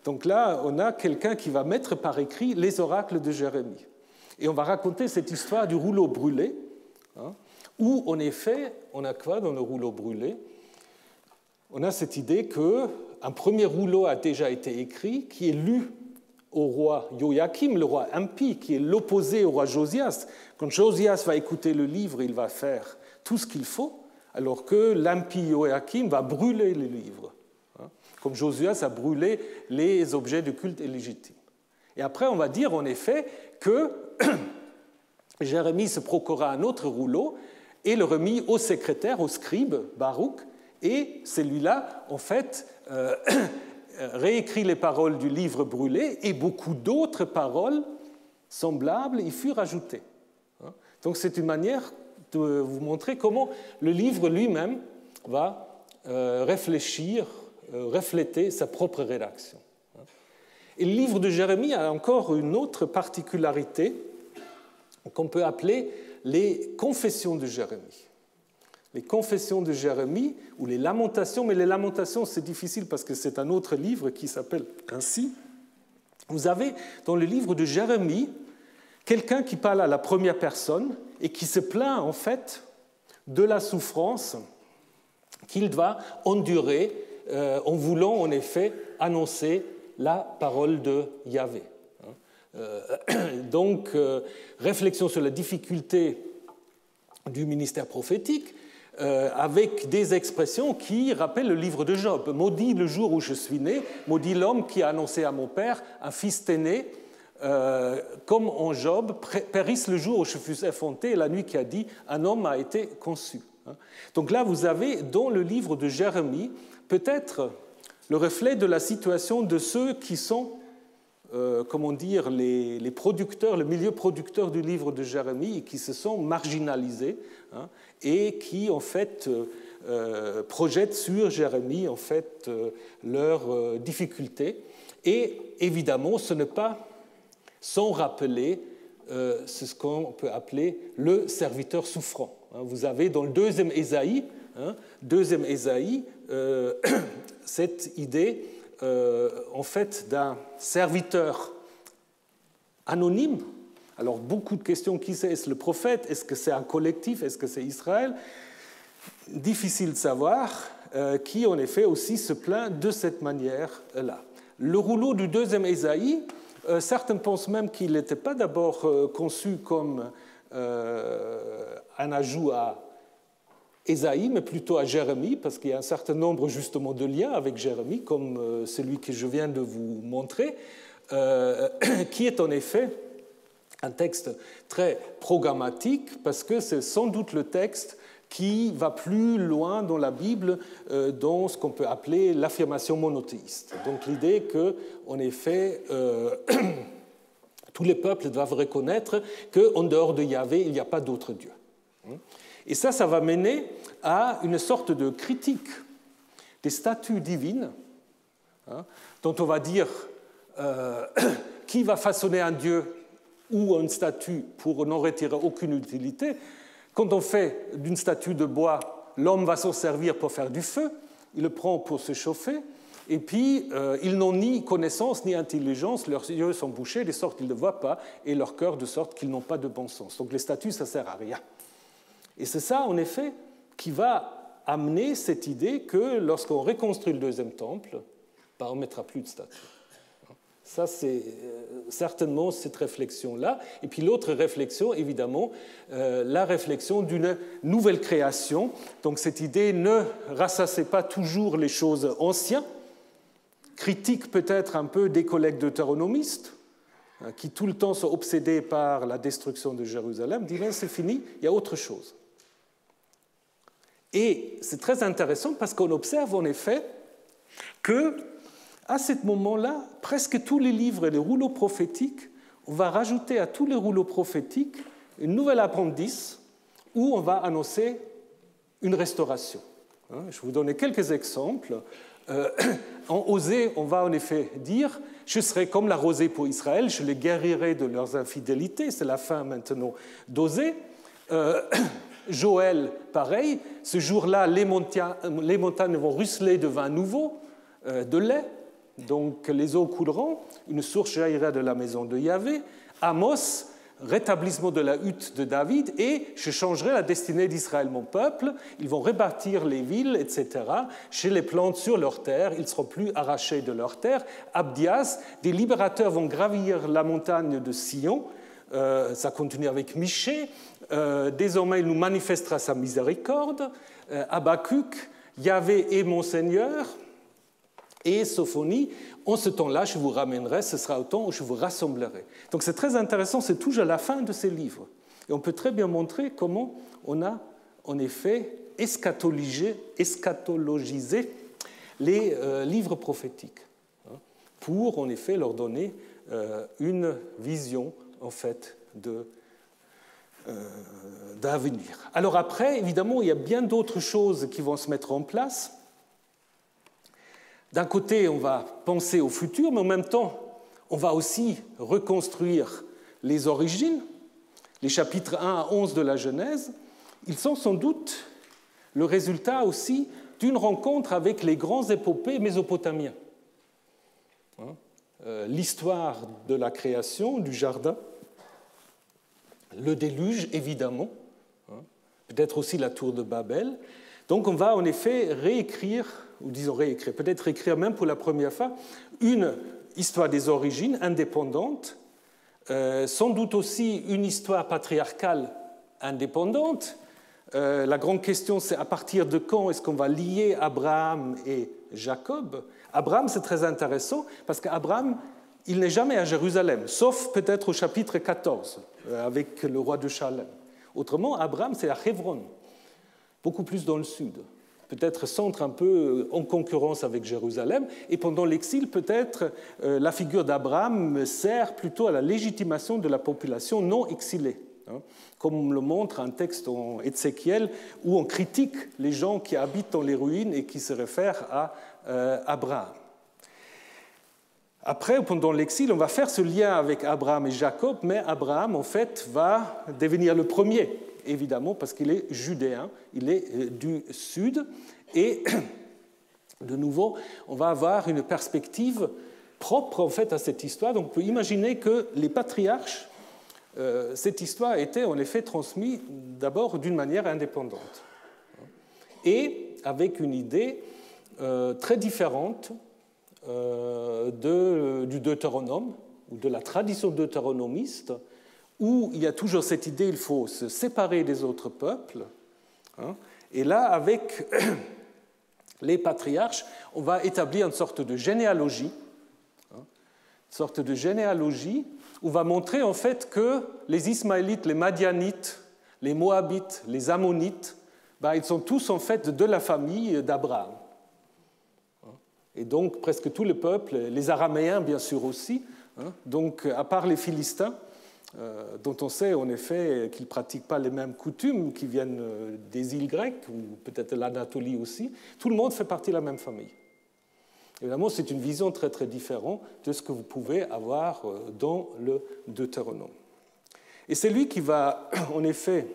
Donc là, on a quelqu'un qui va mettre par écrit les oracles de Jérémie. Et on va raconter cette histoire du rouleau brûlé, où, en effet, on a quoi dans le rouleau brûlé? On a cette idée qu'un premier rouleau a déjà été écrit, qui est lu au roi Joachim, le roi impie, qui est l'opposé au roi Josias. Quand Josias va écouter le livre, il va faire tout ce qu'il faut, alors que l'impie Joachim va brûler le livre, comme Josias a brûlé les objets de culte illégitimes. Et après, on va dire, en effet, que Jérémie se procura un autre rouleau et le remit au secrétaire, au scribe, Baruch, et celui-là, en fait, réécrit les paroles du livre brûlé et beaucoup d'autres paroles semblables y furent ajoutées. Donc c'est une manière de vous montrer comment le livre lui-même va réfléchir, refléter sa propre rédaction. Et le livre de Jérémie a encore une autre particularité qu'on peut appeler les confessions de Jérémie. Les confessions de Jérémie, ou les lamentations, mais les lamentations c'est difficile parce que c'est un autre livre qui s'appelle ainsi. Vous avez dans le livre de Jérémie quelqu'un qui parle à la première personne et qui se plaint en fait de la souffrance qu'il va endurer en voulant en effet annoncer la parole de Yahvé. Donc, réflexion sur la difficulté du ministère prophétique avec des expressions qui rappellent le livre de Job. « Maudit le jour où je suis né, maudit l'homme qui a annoncé à mon père, un fils t'est né, comme en Job, périsse le jour où je fus enfanté, et la nuit qui a dit, un homme a été conçu. » Donc là, vous avez dans le livre de Jérémie peut-être le reflet de la situation de ceux qui sont comment dire, les producteurs, le milieu producteur du livre de Jérémie, qui se sont marginalisés et qui, en fait, projettent sur Jérémie, en fait, leurs difficultés. Et évidemment, ce n'est pas sans rappeler ce qu'on peut appeler le serviteur souffrant. Vous avez dans le deuxième Ésaïe, cette idée en fait d'un serviteur anonyme. Alors beaucoup de questions, qui c'est? Est-ce le prophète? Est-ce que c'est un collectif? Est-ce que c'est Israël? Difficile de savoir, qui en effet aussi se plaint de cette manière-là. Le rouleau du deuxième Ésaïe, certains pensent même qu'il n'était pas d'abord conçu comme un ajout à Ésaïe, mais plutôt à Jérémie, parce qu'il y a un certain nombre justement de liens avec Jérémie, comme celui que je viens de vous montrer, qui est en effet un texte très programmatique, parce que c'est sans doute le texte qui va plus loin dans la Bible dans ce qu'on peut appeler l'affirmation monothéiste. Donc l'idée qu'en effet, tous les peuples doivent reconnaître qu'en dehors de Yahvé, il n'y a pas d'autre Dieu. Et ça va mener à une sorte de critique des statuts divines, dont on va dire qui va façonner un Dieu ou une statue pour n'en retirer aucune utilité. Quand on fait d'une statue de bois, l'homme va s'en servir pour faire du feu, il le prend pour se chauffer. et puis ils n'ont ni connaissance ni intelligence, leurs yeux sont bouchés de sorte qu'ils ne voient pas, et leur cœur de sorte qu'ils n'ont pas de bon sens. Donc les statues, ça ne sert à rien. Et c'est ça, en effet, qui va amener cette idée que lorsqu'on reconstruit le deuxième temple, on ne mettra plus de statues. Ça, c'est certainement cette réflexion-là. Et puis l'autre réflexion, évidemment, la réflexion d'une nouvelle création. Donc cette idée, ne rassassez pas toujours les choses anciennes, critique peut-être un peu des collègues deutéronomistes, qui tout le temps sont obsédés par la destruction de Jérusalem, disent, c'est fini, il y a autre chose. Et c'est très intéressant parce qu'on observe en effet que à ce moment-là, presque tous les livres et les rouleaux prophétiques, on va rajouter à tous les rouleaux prophétiques une nouvelle appendice où on va annoncer une restauration. Je vais vous donner quelques exemples. En Osée, on va en effet dire « Je serai comme la rosée pour Israël, je les guérirai de leurs infidélités ». C'est la fin maintenant d'Osée. Joël, pareil. Ce jour-là, les montagnes vont ruisseler de vin nouveau, de lait. Donc les eaux couleront, une source jaillira de la maison de Yahvé. Amos, rétablissement de la hutte de David, et je changerai la destinée d'Israël, mon peuple. Ils vont rebâtir les villes, etc. Je les plante sur leur terre, ils ne seront plus arrachés de leur terre. Abdias, des libérateurs vont gravir la montagne de Sion. Ça continue avec Michée. Désormais, il nous manifestera sa miséricorde. Habakkuk, Yahvé est mon Seigneur. Et Sophonie, en ce temps-là, je vous ramènerai, ce sera au temps où je vous rassemblerai. Donc c'est très intéressant, c'est toujours à la fin de ces livres. Et on peut très bien montrer comment on a, en effet, eschatologisé les livres prophétiques, pour, en effet, leur donner une vision, en fait, d'avenir. Alors après, évidemment, il y a bien d'autres choses qui vont se mettre en place. D'un côté, on va penser au futur, mais en même temps, on va aussi reconstruire les origines. Les chapitres 1 à 11 de la Genèse, ils sont sans doute le résultat aussi d'une rencontre avec les grands épopées mésopotamiens. L'histoire de la création, du jardin, le déluge, évidemment, peut-être aussi la tour de Babel. Donc on va en effet réécrire, ou disons réécrire, peut-être écrire même pour la première fois, une histoire des origines indépendante, sans doute aussi une histoire patriarcale indépendante. La grande question, c'est à partir de quand est-ce qu'on va lier Abraham et Jacob. Abraham, c'est très intéressant, parce qu'Abraham, il n'est jamais à Jérusalem, sauf peut-être au chapitre 14, avec le roi de Chalem. Autrement, Abraham, c'est à Hebron, beaucoup plus dans le sud, peut-être centre un peu en concurrence avec Jérusalem, et pendant l'exil, peut-être la figure d'Abraham sert plutôt à la légitimation de la population non exilée, comme le montre un texte en Ézéchiel où on critique les gens qui habitent dans les ruines et qui se réfèrent à Abraham. Après, pendant l'exil, on va faire ce lien avec Abraham et Jacob, mais Abraham, en fait, va devenir le premier, évidemment, parce qu'il est judéen, il est du sud, et de nouveau, on va avoir une perspective propre, en fait, à cette histoire. Donc, on peut imaginer que les patriarches, cette histoire a été, en effet, transmise d'abord d'une manière indépendante, et avec une idée très différente du Deutéronome, ou de la tradition deutéronomiste, où il y a toujours cette idée qu'il faut se séparer des autres peuples. Et là, avec les patriarches, on va établir une sorte de généalogie, où on va montrer en fait que les Ismaélites, les Madianites, les Moabites, les Ammonites, ils sont tous en fait de la famille d'Abraham. Et donc presque tous les peuples, les Araméens bien sûr aussi, donc à part les Philistins, dont on sait en effet qu'ils ne pratiquent pas les mêmes coutumes, qui viennent des îles grecques, ou peut-être de l'Anatolie aussi, tout le monde fait partie de la même famille. Évidemment, c'est une vision très très différente de ce que vous pouvez avoir dans le Deutéronome. Et c'est lui qui va en effet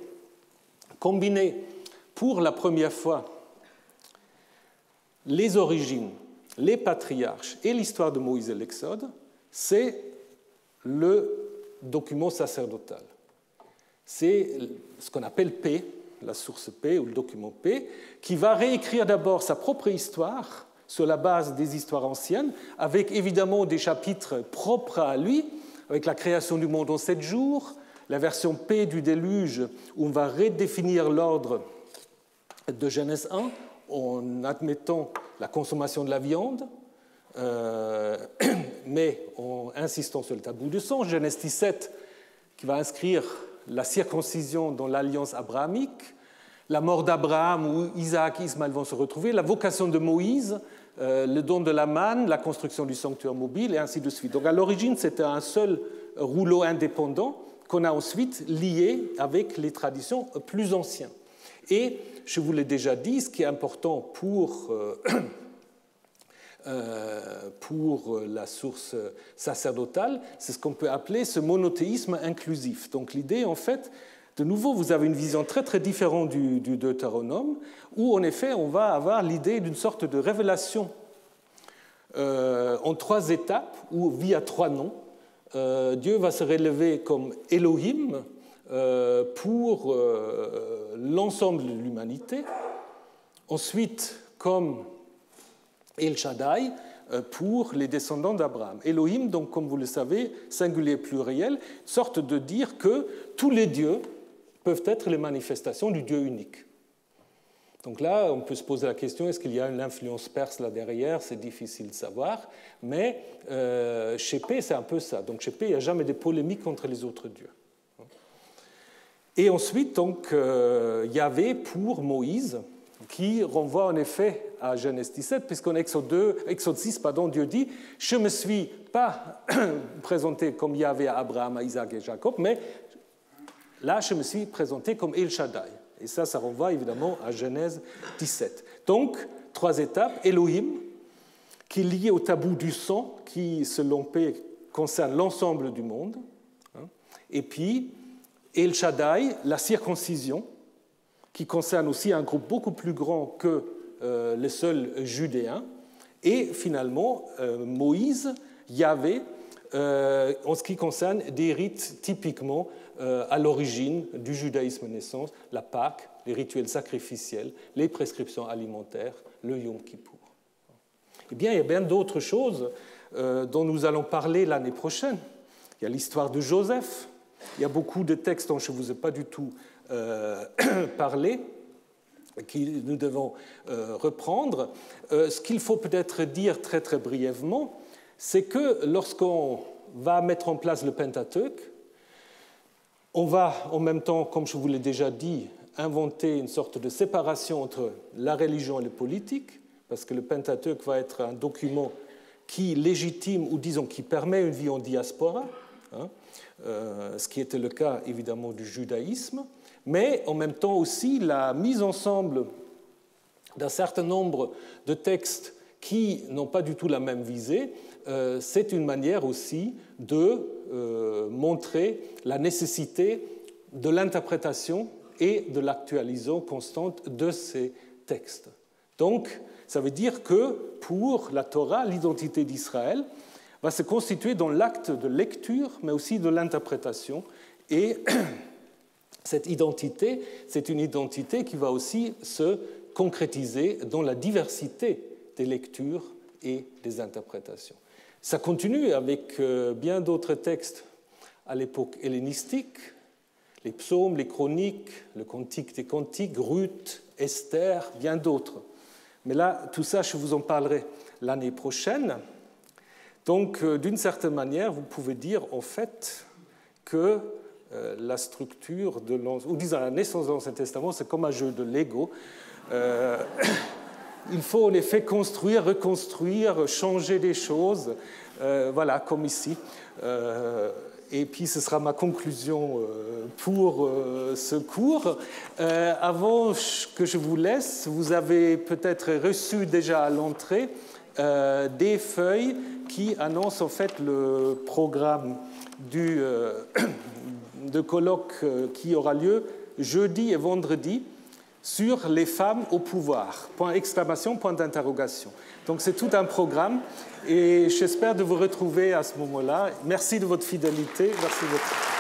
combiner pour la première fois les origines, les patriarches et l'histoire de Moïse et l'Exode, c'est le document sacerdotal. C'est ce qu'on appelle P, la source P ou le document P, qui va réécrire d'abord sa propre histoire sur la base des histoires anciennes, avec évidemment des chapitres propres à lui, avec la création du monde en 7 jours, la version P du déluge, où on va redéfinir l'ordre de Genèse 1 en admettant la consommation de la viande, mais en insistant sur le tabou du sang. Genèse 17, qui va inscrire la circoncision dans l'alliance abrahamique, la mort d'Abraham où Isaac et Ismaël vont se retrouver, la vocation de Moïse, le don de la manne, la construction du sanctuaire mobile, et ainsi de suite. Donc à l'origine, c'était un seul rouleau indépendant qu'on a ensuite lié avec les traditions plus anciennes. Et je vous l'ai déjà dit, ce qui est important pour la source sacerdotale, c'est ce qu'on peut appeler ce monothéisme inclusif. Donc l'idée, en fait, de nouveau, vous avez une vision très très différente du Deutéronome, où en effet, on va avoir l'idée d'une sorte de révélation en 3 étapes, ou via 3 noms. Dieu va se révéler comme Elohim pour l'ensemble de l'humanité, ensuite comme El Shaddai pour les descendants d'Abraham. Elohim, donc, comme vous le savez, singulier pluriel, sorte de dire que tous les dieux peuvent être les manifestations du Dieu unique. Donc là, on peut se poser la question, est-ce qu'il y a une influence perse là derrière? C'est difficile de savoir, mais chez P, c'est un peu ça. Donc chez P, il n'y a jamais de polémique contre les autres dieux. Et ensuite, donc, Yahvé pour Moïse, qui renvoie en effet à Genèse 17, puisqu'en Exode 6, Dieu dit « Je ne me suis pas présenté comme Yahvé à Abraham, à Isaac et Jacob, mais là, je me suis présenté comme El Shaddai. » Et ça renvoie évidemment à Genèse 17. Donc, 3 étapes. Elohim, qui est lié au tabou du sang, qui, selon P, concerne l'ensemble du monde. Et puis, El Shaddai, la circoncision, qui concerne aussi un groupe beaucoup plus grand que les seuls Judéens. Et finalement, Moïse, Yahvé, en ce qui concerne des rites typiquement à l'origine du judaïsme naissance, la Pâque, les rituels sacrificiels, les prescriptions alimentaires, le Yom Kippour. Eh bien, il y a bien d'autres choses dont nous allons parler l'année prochaine. Il y a l'histoire de Joseph. Il y a beaucoup de textes dont je ne vous ai pas du tout parlé, que nous devons reprendre. Ce qu'il faut peut-être dire très très brièvement, c'est que lorsqu'on va mettre en place le Pentateuque, on va en même temps, comme je vous l'ai déjà dit, inventer une sorte de séparation entre la religion et le politique, parce que le Pentateuque va être un document qui légitime, ou disons qui permet une vie en diaspora, ce qui était le cas évidemment du judaïsme, mais en même temps aussi la mise ensemble d'un certain nombre de textes qui n'ont pas du tout la même visée, c'est une manière aussi de montrer la nécessité de l'interprétation et de l'actualisation constante de ces textes. Donc, ça veut dire que pour la Torah, l'identité d'Israël va se constituer dans l'acte de lecture, mais aussi de l'interprétation. Et cette identité, c'est une identité qui va aussi se concrétiser dans la diversité des lectures et des interprétations. Ça continue avec bien d'autres textes à l'époque hellénistique, les psaumes, les chroniques, le cantique des cantiques, Ruth, Esther, bien d'autres. Mais là, tout ça, je vous en parlerai l'année prochaine. Donc, d'une certaine manière, vous pouvez dire, en fait, que la structure de ou disons la naissance de l'Ancien Testament, c'est comme un jeu de Lego. Il faut en effet construire, reconstruire, changer des choses, voilà, comme ici. Et puis ce sera ma conclusion pour ce cours. Avant que je vous laisse, vous avez peut-être reçu déjà à l'entrée des feuilles qui annoncent en fait le programme de colloque qui aura lieu jeudi et vendredi. sur les femmes au pouvoir. Point d'exclamation, point d'interrogation. Donc c'est tout un programme et j'espère de vous retrouver à ce moment-là. Merci de votre fidélité. Merci de votre...